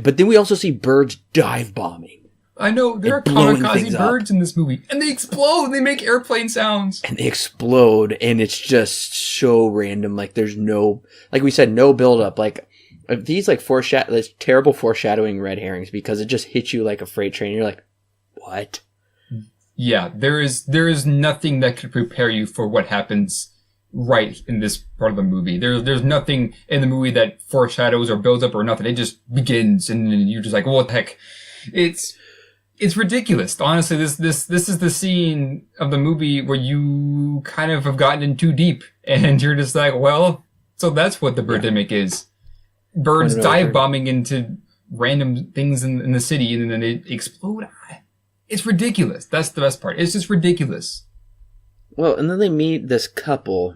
But then we also see birds dive bombing. I know, there are kamikaze birds in this movie. And they explode, and they make airplane sounds. And they explode, and it's just so random. There's no, like we said, no build-up. These, there's terrible foreshadowing red herrings, because it just hits you like a freight train. You're like, what? Yeah, there is nothing that could prepare you for what happens right in this part of the movie. There's nothing in the movie that foreshadows or builds up or nothing. It just begins, and you're just like, what the heck? It's ridiculous. Honestly, this is the scene of the movie where you kind of have gotten in too deep, and you're just like, well, so that's what the Birdemic is. Birds dive bombing into random things in the city, and then they explode. It's ridiculous. That's the best part. It's just ridiculous. Well, and then they meet this couple,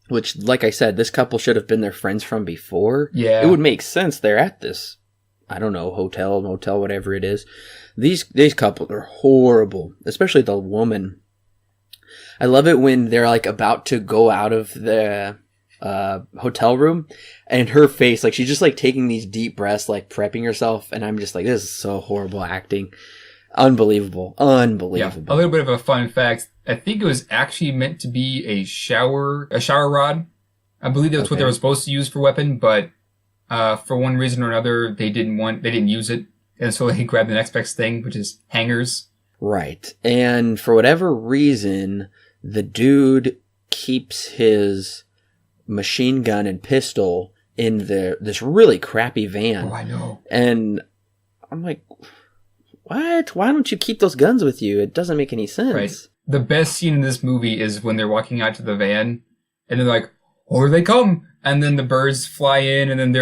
which, like I said, this couple should have been their friends from before. Yeah. It would make sense. They're at this, I don't know, hotel, motel, whatever it is. These couples are horrible, especially the woman. I love it when they're about to go out of the hotel room, and her face, she's just taking these deep breaths, prepping herself, and I'm just like, this is so horrible acting. Unbelievable. Yeah. A little bit of a fun fact. I think it was actually meant to be a shower rod. I believe that's what they were supposed to use for weapon, but for one reason or another, they didn't use it. And so he grabbed the next best thing, which is hangers. Right. And for whatever reason, the dude keeps his machine gun and pistol in this really crappy van. Oh, I know. And I'm like, what? Why don't you keep those guns with you? It doesn't make any sense. Right. The best scene in this movie is when they're walking out to the van, and they're like, oh, here they come. And then the birds fly in, and then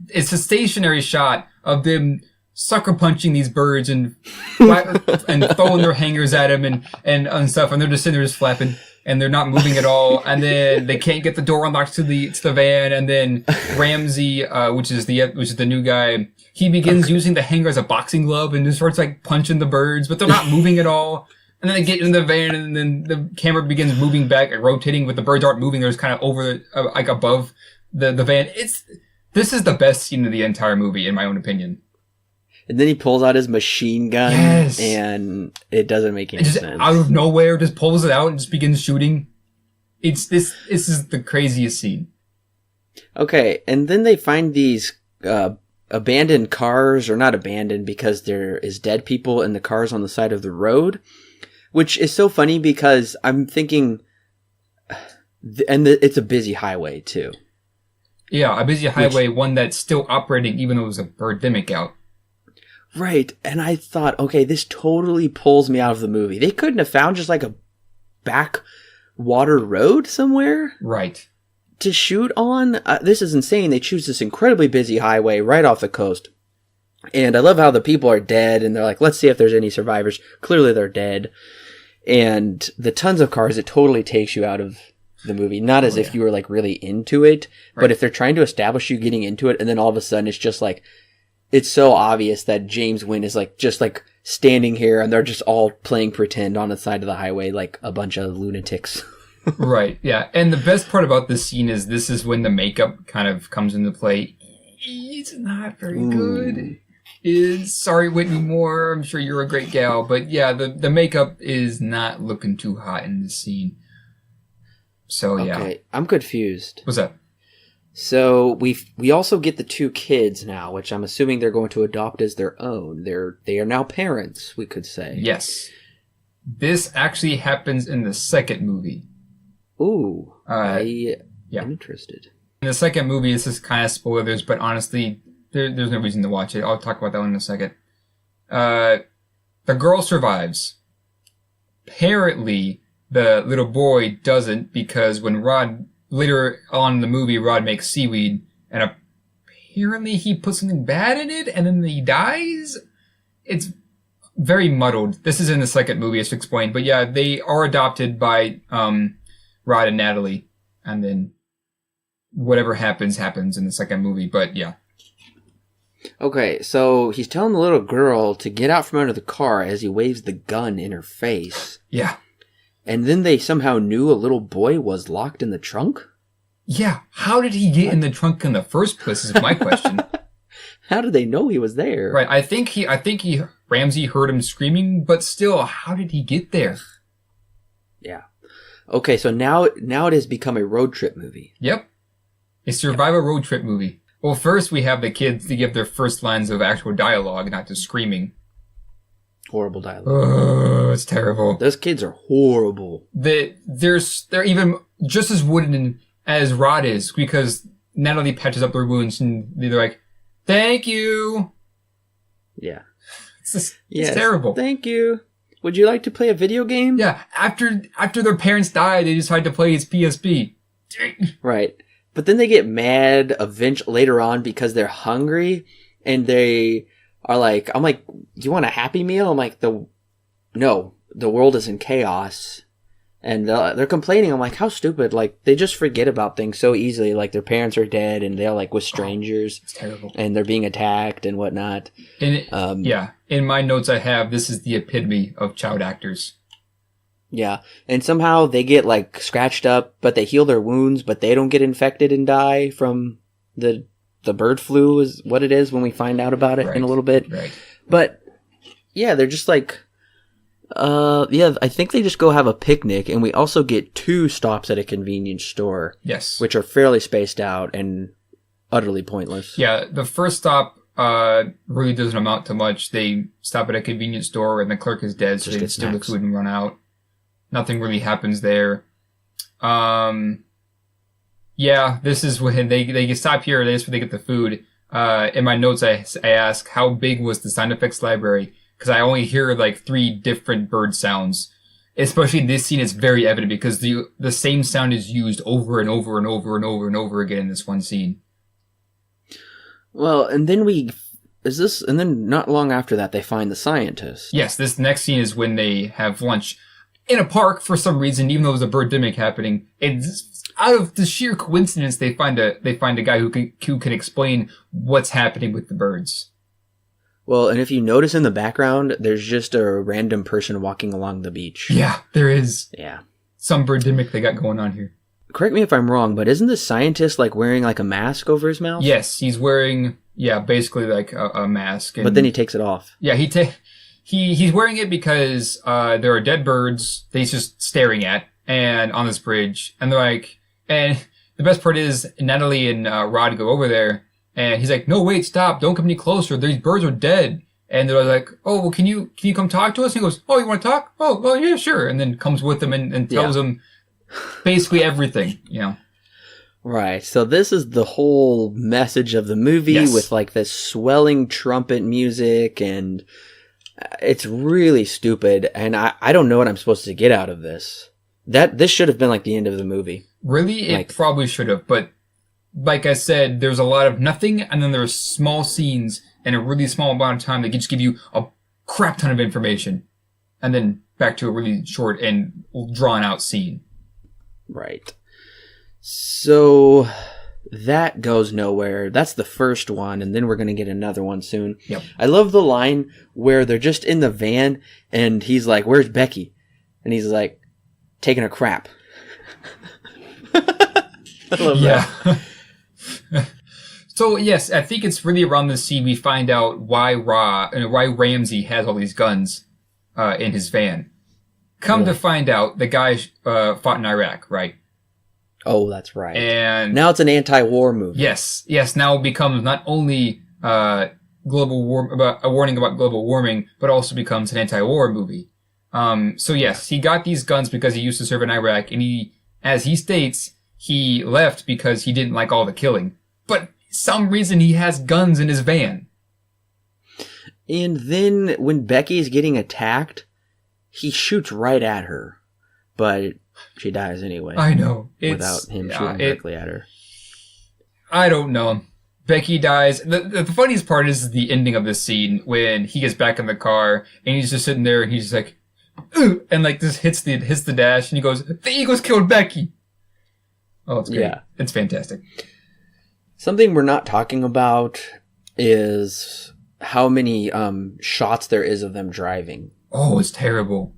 it's a stationary shot of them sucker punching these birds and throwing their hangers at them and stuff, and they're just sitting there just flapping, and they're not moving at all. And then they can't get the door unlocked to the van, and then Ramsey, which is the new guy, he begins using the hanger as a boxing glove and just starts punching the birds, but they're not moving at all. And then they get in the van, and then the camera begins moving back and rotating, but the birds aren't moving. They're just kind of over, above the van. This is the best scene of the entire movie, in my own opinion. And then he pulls out his machine gun, Yes. and it doesn't make any Just sense. out of nowhere, just pulls it out and just begins shooting. This is the craziest scene. Okay, and then they find these abandoned cars, or not abandoned because there is dead people in the cars on the side of the road, which is so funny because I'm thinking, it's a busy highway too. Yeah, a busy highway, one that's still operating even though there's a Birdemic out. Right, and I thought, okay, this totally pulls me out of the movie. They couldn't have found just like a backwater road somewhere? Right. To shoot on? This is insane. They choose this incredibly busy highway right off the coast. And I love how the people are dead, and they're like, let's see if there's any survivors. Clearly they're dead. And the tons of cars, it totally takes you out of the movie. Not as if you were like really into it, but if they're trying to establish you getting into it, and then all of a sudden it's just like, it's so obvious that James Wynn is like, just like standing here, and they're just all playing pretend on the side of the highway like a bunch of lunatics. Right, yeah. And the best part about this scene is this is when the makeup kind of comes into play. It's not very good. Sorry, Whitney Moore. I'm sure you're a great gal. But yeah, the makeup is not looking too hot in this scene. So yeah. Okay, I'm confused. What's that? So we also get the two kids now, which I'm assuming they're going to adopt as their own. They are now parents, we could say. Yes. This actually happens in the second movie. Ooh, yeah. I'm interested. In the second movie, this is kind of spoilers, but honestly, there's no reason to watch it. I'll talk about that one in a second. The girl survives. Apparently, the little boy doesn't, because when later on in the movie, Rod makes seaweed, and apparently he puts something bad in it, and then he dies? It's very muddled. This is in the second movie, as explained, but yeah, they are adopted by Rod and Natalie, and then whatever happens in the second movie, but yeah. Okay, so he's telling the little girl to get out from under the car as he waves the gun in her face. Yeah. And then they somehow knew a little boy was locked in the trunk? Yeah, how did he get in the trunk in the first place is my question. How did they know he was there? Right, I think Ramsey heard him screaming, but still, how did he get there? Yeah. Okay, so now it has become a road trip movie. Yep. A survival road trip movie. Well, first we have the kids to give their first lines of actual dialogue, not just screaming. Horrible dialogue. Oh, it's terrible. Those kids are horrible. They're even just as wooden as Rod is, because Natalie patches up their wounds and they're like, "Thank you." Yeah. It's terrible. Thank you. Would you like to play a video game? Yeah. After their parents die, they decide to play his PSP. Right. But then they get mad later on because they're hungry, and they are like, I'm like, do you want a Happy Meal? I'm like, no, the world is in chaos. And they're complaining. I'm like, how stupid. Like, they just forget about things so easily. Like, their parents are dead, and they're like with strangers. It's terrible. And they're being attacked and whatnot. And yeah, in my notes I have, this is the epitome of child actors. Yeah. And somehow they get like scratched up, but they heal their wounds, but they don't get infected and die from the bird flu is what it is when we find out about it in a little bit. Right. But yeah, they're just like, I think they just go have a picnic, and we also get 2 stops at a convenience store. Yes. Which are fairly spaced out and utterly pointless. Yeah, the first stop really doesn't amount to much. They stop at a convenience store and the clerk is dead, so they steal the food and run out. Nothing really happens there. Yeah, this is when they stop here, and that's where they get the food. In my notes, I ask, how big was the sound effects library? Because I only hear like 3 different bird sounds. Especially in this scene, it's very evident because the same sound is used over and over and over and over and over again in this one scene. Well, and then and then not long after that, they find the scientist. Yes, this next scene is when they have lunch in a park for some reason, even though there's a birdemic happening. It's out of the sheer coincidence they find a guy who can explain what's happening with the birds. Well, and if you notice in the background, there's just a random person walking along the beach. Yeah, there is. Yeah. Some birdemic they got going on here. correct me if I'm wrong, but isn't the scientist like wearing like a mask over his mouth? Yes, he's wearing, basically like a mask. And, but then he takes it off. Yeah, he's wearing it because there are dead birds that he's just staring at and on this bridge. And they're like, and the best part is Natalie and Rod go over there and he's like, no, wait, stop. Don't come any closer. These birds are dead. And they're like, oh, well, can you come talk to us? And he goes, oh, you want to talk? Oh, well, yeah, sure. And then comes with them and tells them basically everything, Right. So this is the whole message of the movie with like this swelling trumpet music, and it's really stupid. And I don't know what I'm supposed to get out of this. This should have been like the end of the movie. Really? It probably should have. But like I said, there's a lot of nothing, and then there's small scenes in a really small amount of time that just give you a crap ton of information. And then back to a really short and drawn out scene. Right. So that goes nowhere. That's the first one, and then we're going to get another one soon. Yep. I love the line where they're just in the van, and he's like, where's Becky? And he's like, taking a crap. I love that. So, yes, I think it's really around this scene we find out why Ramsey has all these guns in his van. Come to find out, the guy fought in Iraq, right? Oh, that's right. And now it's an anti-war movie. Yes. Now it becomes not only a warning about global warming, but also becomes an anti-war movie. So yes, he got these guns because he used to serve in Iraq, and as he states, he left because he didn't like all the killing. But some reason he has guns in his van. And then when Becky's getting attacked, he shoots right at her, but she dies anyway. I know. Without him shooting directly at her. I don't know. Becky dies. The funniest part is the ending of this scene when he gets back in the car and he's just sitting there and he's just like, ooh, and like this hits the dash and he goes, the Eagles killed Becky. Oh, it's great. Yeah. It's fantastic. Something we're not talking about is how many shots there is of them driving. Oh, it's terrible.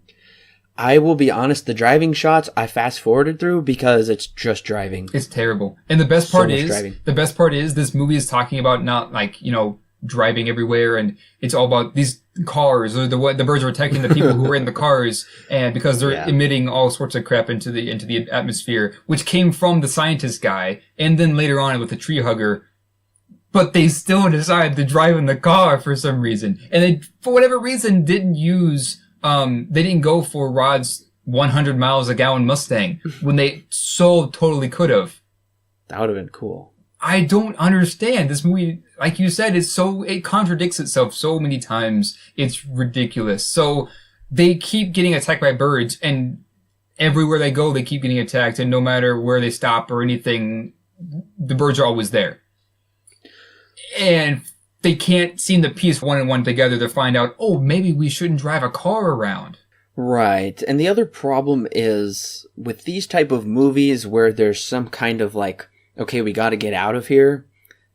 I will be honest, the driving shots I fast forwarded through because it's just driving. It's terrible. And the best part is this movie is talking about not like, driving everywhere, and it's all about these cars, or the birds are attacking the people who were in the cars, and because they're emitting all sorts of crap into the atmosphere, which came from the scientist guy, and then later on with the tree hugger. But they still decided to drive in the car for some reason. And they, for whatever reason, didn't use, they didn't go for Rod's 100 miles a gallon Mustang when they so totally could have. That would have been cool. I don't understand. This movie, like you said, it contradicts itself so many times. It's ridiculous. So they keep getting attacked by birds, and everywhere they go, they keep getting attacked, and no matter where they stop or anything, the birds are always there. And they can't seem to piece one and one together to find out, oh, maybe we shouldn't drive a car around. Right. And the other problem is with these type of movies where there's some kind of like, okay, we got to get out of here.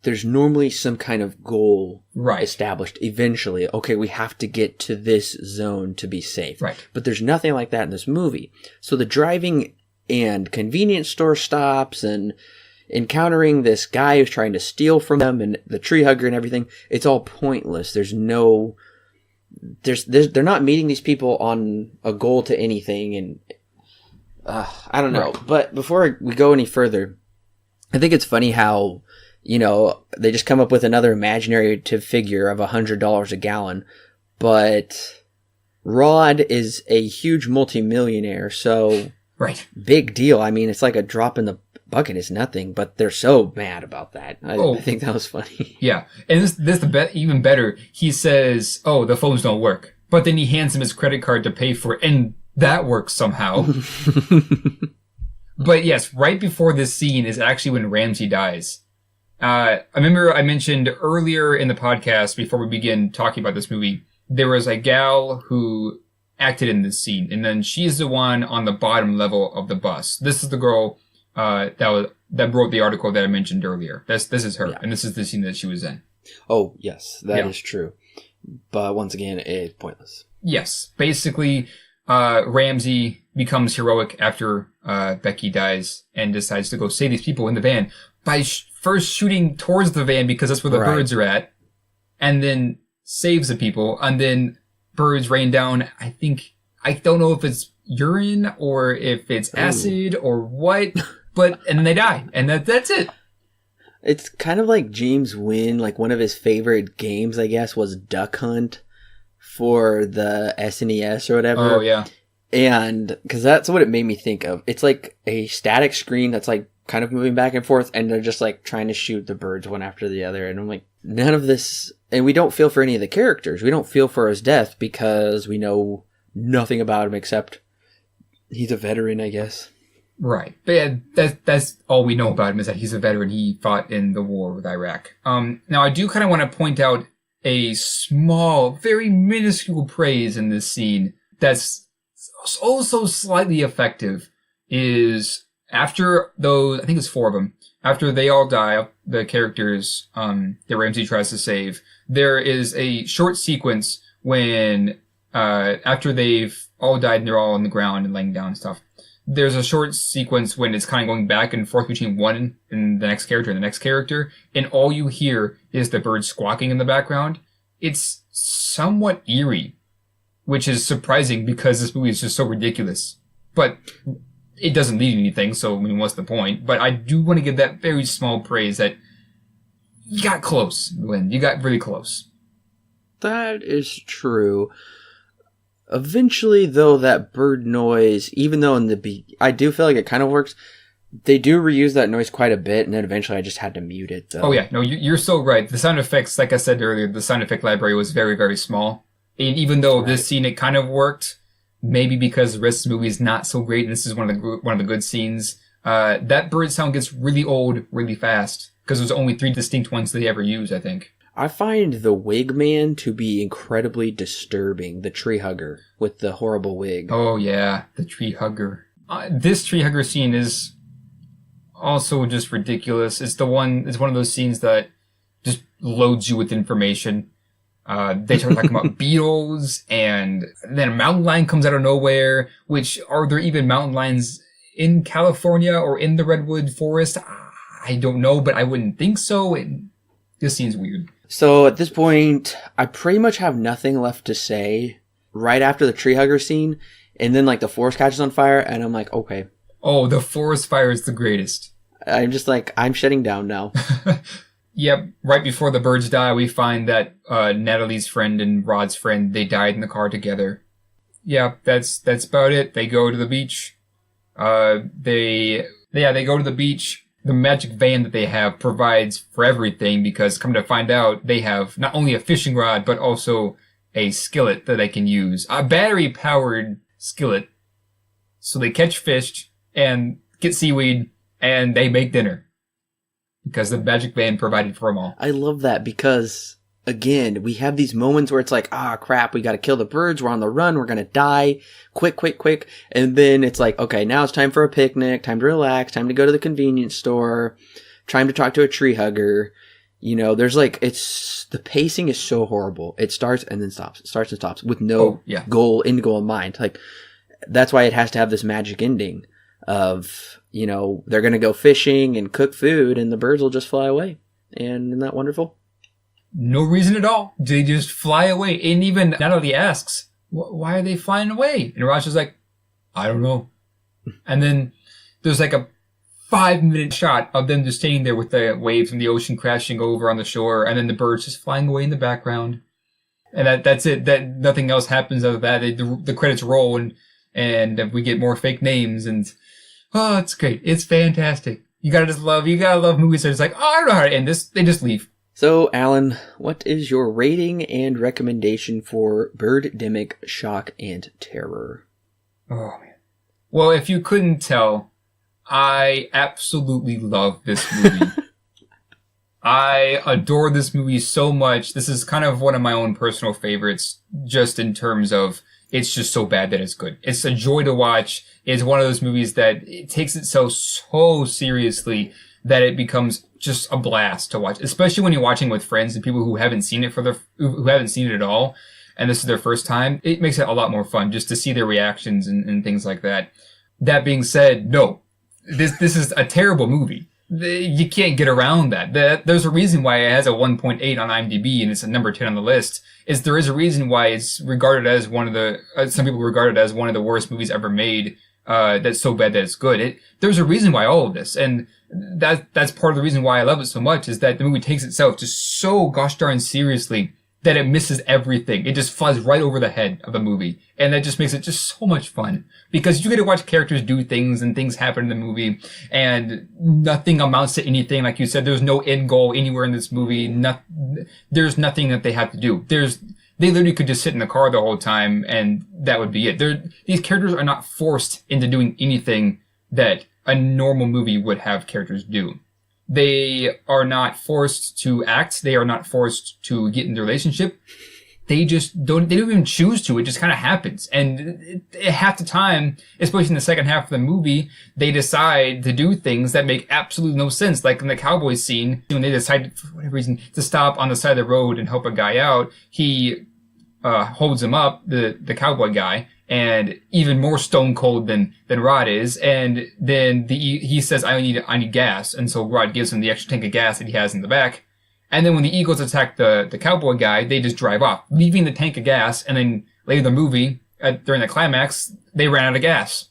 There's normally some kind of goal established eventually. Okay, we have to get to this zone to be safe. Right. But there's nothing like that in this movie. So the driving and convenience store stops and encountering this guy who's trying to steal from them and the tree hugger and everything, it's all pointless. They're not meeting these people on a goal to anything. And I don't know. Right. But before we go any further, I think it's funny how, they just come up with another imaginary figure of $100 a gallon, but Rod is a huge multimillionaire, so big deal. I mean, it's like a drop in the bucket is nothing, but they're so mad about that. I think that was funny. Yeah, and this even better. He says, "Oh, the phones don't work," but then he hands him his credit card to pay for it, and that works somehow. But yes, right before this scene is actually when Ramsey dies. I remember I mentioned earlier in the podcast, before we begin talking about this movie, there was a gal who acted in this scene, and then she's the one on the bottom level of the bus. This is the girl that wrote the article that I mentioned earlier. This is her, and this is the scene that she was in. Oh, yes, that is true. But once again, it's pointless. Yes. Basically, Ramsey becomes heroic after Becky dies and decides to go save these people in the van by first shooting towards the van because that's where the birds are at, and then saves the people, and then birds rain down, I don't know if it's urine or if it's acid or what, and they die, and that's it. It's kind of like James Wynn, like one of his favorite games, I guess, was Duck Hunt for the SNES or whatever. Oh, yeah. And because that's what it made me think of. It's like a static screen that's like kind of moving back and forth, and they're just like trying to shoot the birds one after the other. And I'm like, none of this, and we don't feel for any of the characters. We don't feel for his death because we know nothing about him except he's a veteran, I guess. Right. But yeah, that's all we know about him, is that he's a veteran. He fought in the war with Iraq. Now I do kind of want to point out a small, very minuscule praise in this scene that's also slightly effective, is after those, I think it's 4 of them, after they all die, the characters that Ramsey tries to save, there is a short sequence when, after they've all died and they're all on the ground and laying down and stuff, there's a short sequence when it's kind of going back and forth between one and the next character and the next character, and all you hear is the birds squawking in the background. It's somewhat eerie, which is surprising because this movie is just so ridiculous. But it doesn't lead to anything, so I mean, what's the point? But I do want to give that very small praise that you got close, Lynn. You got really close. That is true. Eventually, though, that bird noise, even though I do feel like it kind of works, they do reuse that noise quite a bit, and then eventually I just had to mute it, though. Oh, yeah. No, you're so right. The sound effects, like I said earlier, the sound effect library was very, very small. And even though this scene, it kind of worked, maybe because the rest of the movie is not so great, and this is one of the good scenes, that bird sound gets really old really fast, because there's only 3 distinct ones they ever use, I think. I find the wig man to be incredibly disturbing, the tree hugger with the horrible wig. Oh, yeah, the tree hugger. This tree hugger scene is also just ridiculous. It's one of those scenes that just loads you with information. They start talking about beetles, and then a mountain lion comes out of nowhere, which, are there even mountain lions in California or in the redwood forest? I don't know, but I wouldn't think so. This scene's weird. So at this point, I pretty much have nothing left to say right after the tree hugger scene, and then like the forest catches on fire, and I'm like, okay. Oh, the forest fire is the greatest. I'm just like, I'm shutting down now. Yep, right before the birds die, we find that Natalie's friend and Rod's friend, they died in the car together. Yeah, that's about it. They go to the beach. They go to the beach. The magic van that they have provides for everything, because come to find out, they have not only a fishing rod, but also a skillet that they can use. A battery-powered skillet. So they catch fish and get seaweed, and they make dinner. Because the magic van provided for them all. I love that because, again, we have these moments where it's like, crap, we gotta kill the birds, we're on the run, we're gonna die, quick. And then it's like, okay, now it's time for a picnic, time to relax, time to go to the convenience store, time to talk to a tree hugger. You know, there's like, the pacing is so horrible. It starts and then stops, it starts and stops with no end goal in mind. Like, that's why it has to have this magic ending of, you know, they're gonna go fishing and cook food and the birds will just fly away. And isn't that wonderful? No reason at all. They just fly away. And even Natalie asks, why are they flying away? And Raj is like, I don't know. And then there's like a 5-minute shot of them just standing there with the waves and the ocean crashing over on the shore, and then the birds just flying away in the background. And that's it. That nothing else happens other than that. The credits roll, and we get more fake names, and it's great. It's fantastic. You gotta love movies that it's like, I don't know how to end this. They just leave. So, Alan, what is your rating and recommendation for Birdemic Shock and Terror? Oh, man. Well, if you couldn't tell, I absolutely love this movie. I adore this movie so much. This is kind of one of my own personal favorites, just in terms of it's just so bad that it's good. It's a joy to watch. It's one of those movies that it takes itself so seriously that it becomes just a blast to watch, especially when you're watching with friends and people who haven't seen it who haven't seen it at all, and this is their first time. It makes it a lot more fun just to see their reactions and things like that. That being said, no, this is a terrible movie. You can't get around that. There's a reason why it has a 1.8 on IMDb and it's a number 10 on the list. There is a reason why it's regarded as one of the, some people regard it as one of the worst movies ever made. That's so bad that it's good. There's a reason why all of this, and that's part of the reason why I love it so much, is that the movie takes itself just so gosh darn seriously that it misses everything. It just flies right over the head of the movie. And that just makes it just so much fun. Because you get to watch characters do things and things happen in the movie and nothing amounts to anything. Like you said, there's no end goal anywhere in this movie. There's nothing that they have to do. They literally could just sit in the car the whole time and that would be it. These characters are not forced into doing anything that a normal movie would have characters do. They are not forced to act. They are not forced to get in the relationship. They don't even choose to. It just kind of happens. And half the time, especially in the second half of the movie, they decide to do things that make absolutely no sense. Like in the cowboy scene, when they decide, for whatever reason, to stop on the side of the road and help a guy out, he holds him up, the cowboy guy, and even more stone cold than Rod is. And then he says, I need gas. And so Rod gives him the extra tank of gas that he has in the back. And then when the Eagles attack the cowboy guy, they just drive off, leaving the tank of gas. And then later in the movie, during the climax, they ran out of gas.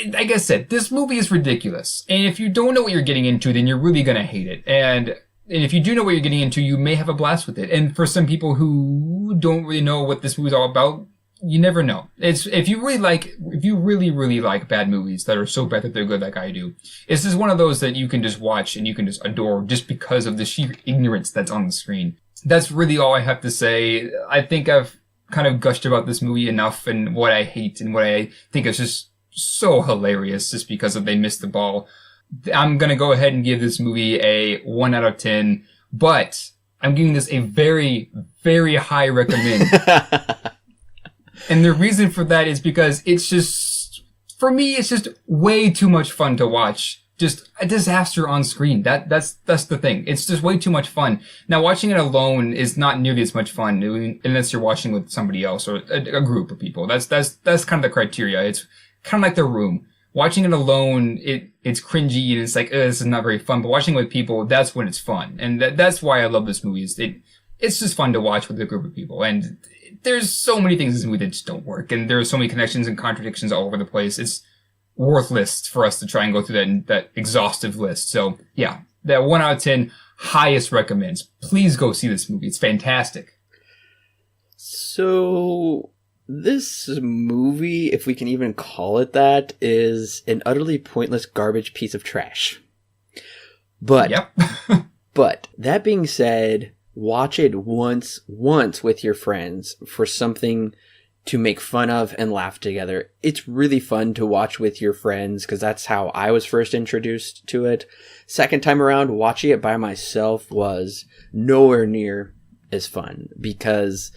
Like I said, this movie is ridiculous. And if you don't know what you're getting into, then you're really going to hate it. And if you do know what you're getting into, you may have a blast with it. And for some people who don't really know what this movie's all about, you never know. If you really, really like bad movies that are so bad that they're good like I do, this is one of those that you can just watch and you can just adore just because of the sheer ignorance that's on the screen. That's really all I have to say. I think I've kind of gushed about this movie enough and what I hate and what I think is just so hilarious just because they missed the ball. I'm going to go ahead and give this movie a 1 out of 10, but I'm giving this a very, very high recommend. And the reason for that is because it's just, for me, it's just way too much fun to watch. Just a disaster on screen. That's the thing. It's just way too much fun. Now, watching it alone is not nearly as much fun unless you're watching with somebody else or a group of people. That's kind of the criteria. It's kind of like The Room. Watching it alone, it's cringy and it's like, this is not very fun. But watching it with people, that's when it's fun. And that's why I love this movie. It's just fun to watch with a group of people. And there's so many things in this movie that just don't work. And there are so many connections and contradictions all over the place. It's worthless for us to try and go through that exhaustive list. So yeah, that 1 out of 10 highest recommends. Please go see this movie. It's fantastic. So this movie, if we can even call it that, is an utterly pointless garbage piece of trash. But, yep. But that being said, watch it once with your friends for something to make fun of and laugh together. It's really fun to watch with your friends because that's how I was first introduced to it. Second time around, watching it by myself was nowhere near as fun because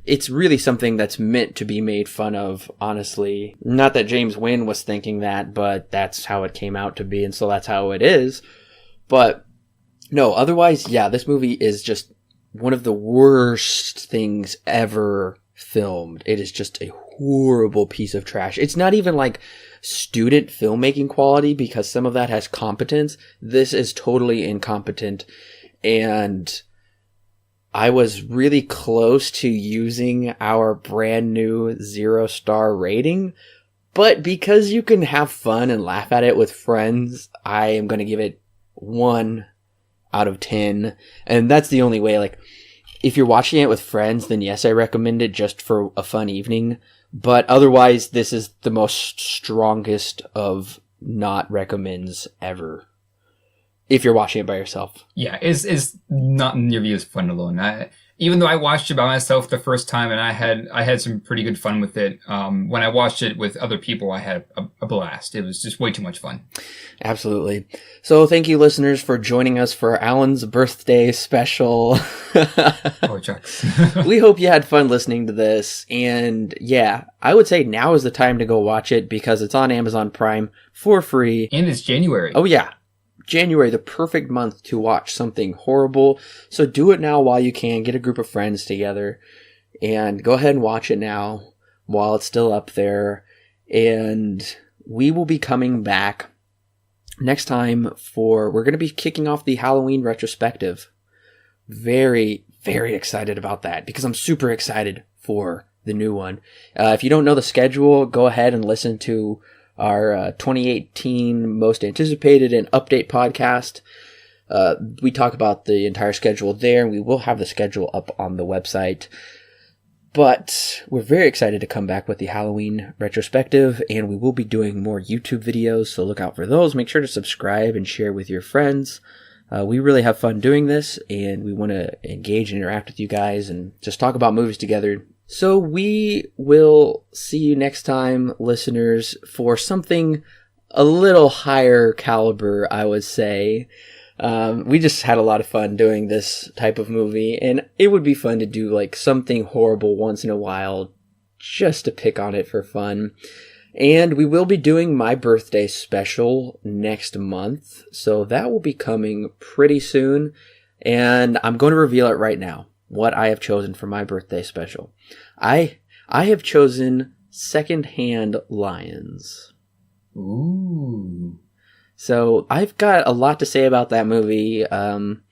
it's really something that's meant to be made fun of, honestly. Not that James Wynn was thinking that, but that's how it came out to be, and so that's how it is. But no, otherwise, yeah, this movie is just one of the worst things ever filmed. It is just a horrible piece of trash. It's not even like student filmmaking quality because some of that has competence. This is totally incompetent. And I was really close to using our brand new 0-star rating, but because you can have fun and laugh at it with friends, I am going to give it 1 out of 10. And that's the only way. Like, if you're watching it with friends, then yes, I recommend it just for a fun evening. But otherwise, this is the most strongest of not recommends ever. If you're watching it by yourself. Yeah, it's not nearly as fun alone. Even though I watched it by myself the first time and I had some pretty good fun with it, when I watched it with other people, I had a blast. It was just way too much fun. Absolutely. So thank you, listeners, for joining us for Alan's birthday special. Oh, Chucks. We hope you had fun listening to this. And yeah, I would say now is the time to go watch it because it's on Amazon Prime for free. And it's January. Oh, yeah. January, the perfect month to watch something horrible. So do it now while you can. Get a group of friends together and go ahead and watch it now while it's still up there. And we will be coming back next time we're going to be kicking off the Halloween retrospective. Very, very excited about that because I'm super excited for the new one. If you don't know the schedule, go ahead and listen to our 2018 Most Anticipated and Update podcast. We talk about the entire schedule there, and we will have the schedule up on the website. But we're very excited to come back with the Halloween retrospective, and we will be doing more YouTube videos, so look out for those. Make sure to subscribe and share with your friends. We really have fun doing this, and we want to engage and interact with you guys and just talk about movies together. So we will see you next time, listeners, for something a little higher caliber, I would say. We just had a lot of fun doing this type of movie, and it would be fun to do like something horrible once in a while, just to pick on it for fun. And we will be doing my birthday special next month, so that will be coming pretty soon, and I'm going to reveal it right now, what I have chosen for my birthday special. I have chosen Secondhand Lions. Ooh. So I've got a lot to say about that movie. I'm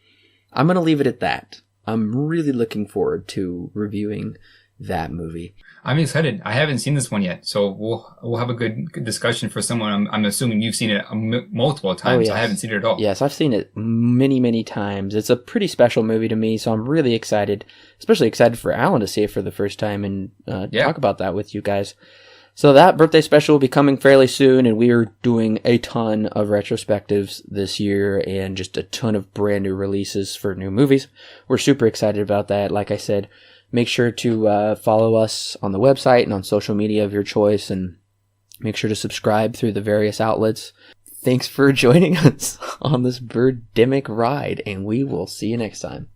going to leave it at that. I'm really looking forward to reviewing that movie. I'm excited. I haven't seen this one yet, so we'll have a good discussion for someone. I'm assuming you've seen it multiple times. Oh, yes. I haven't seen it at all. Yes, I've seen it many, many times. It's a pretty special movie to me, so I'm really excited, especially excited for Alan to see it for the first time and talk about that with you guys. So that birthday special will be coming fairly soon, and we are doing a ton of retrospectives this year and just a ton of brand new releases for new movies. We're super excited about that. Like I said, make sure to follow us on the website and on social media of your choice, and make sure to subscribe through the various outlets. Thanks for joining us on this Birdemic ride, and we will see you next time.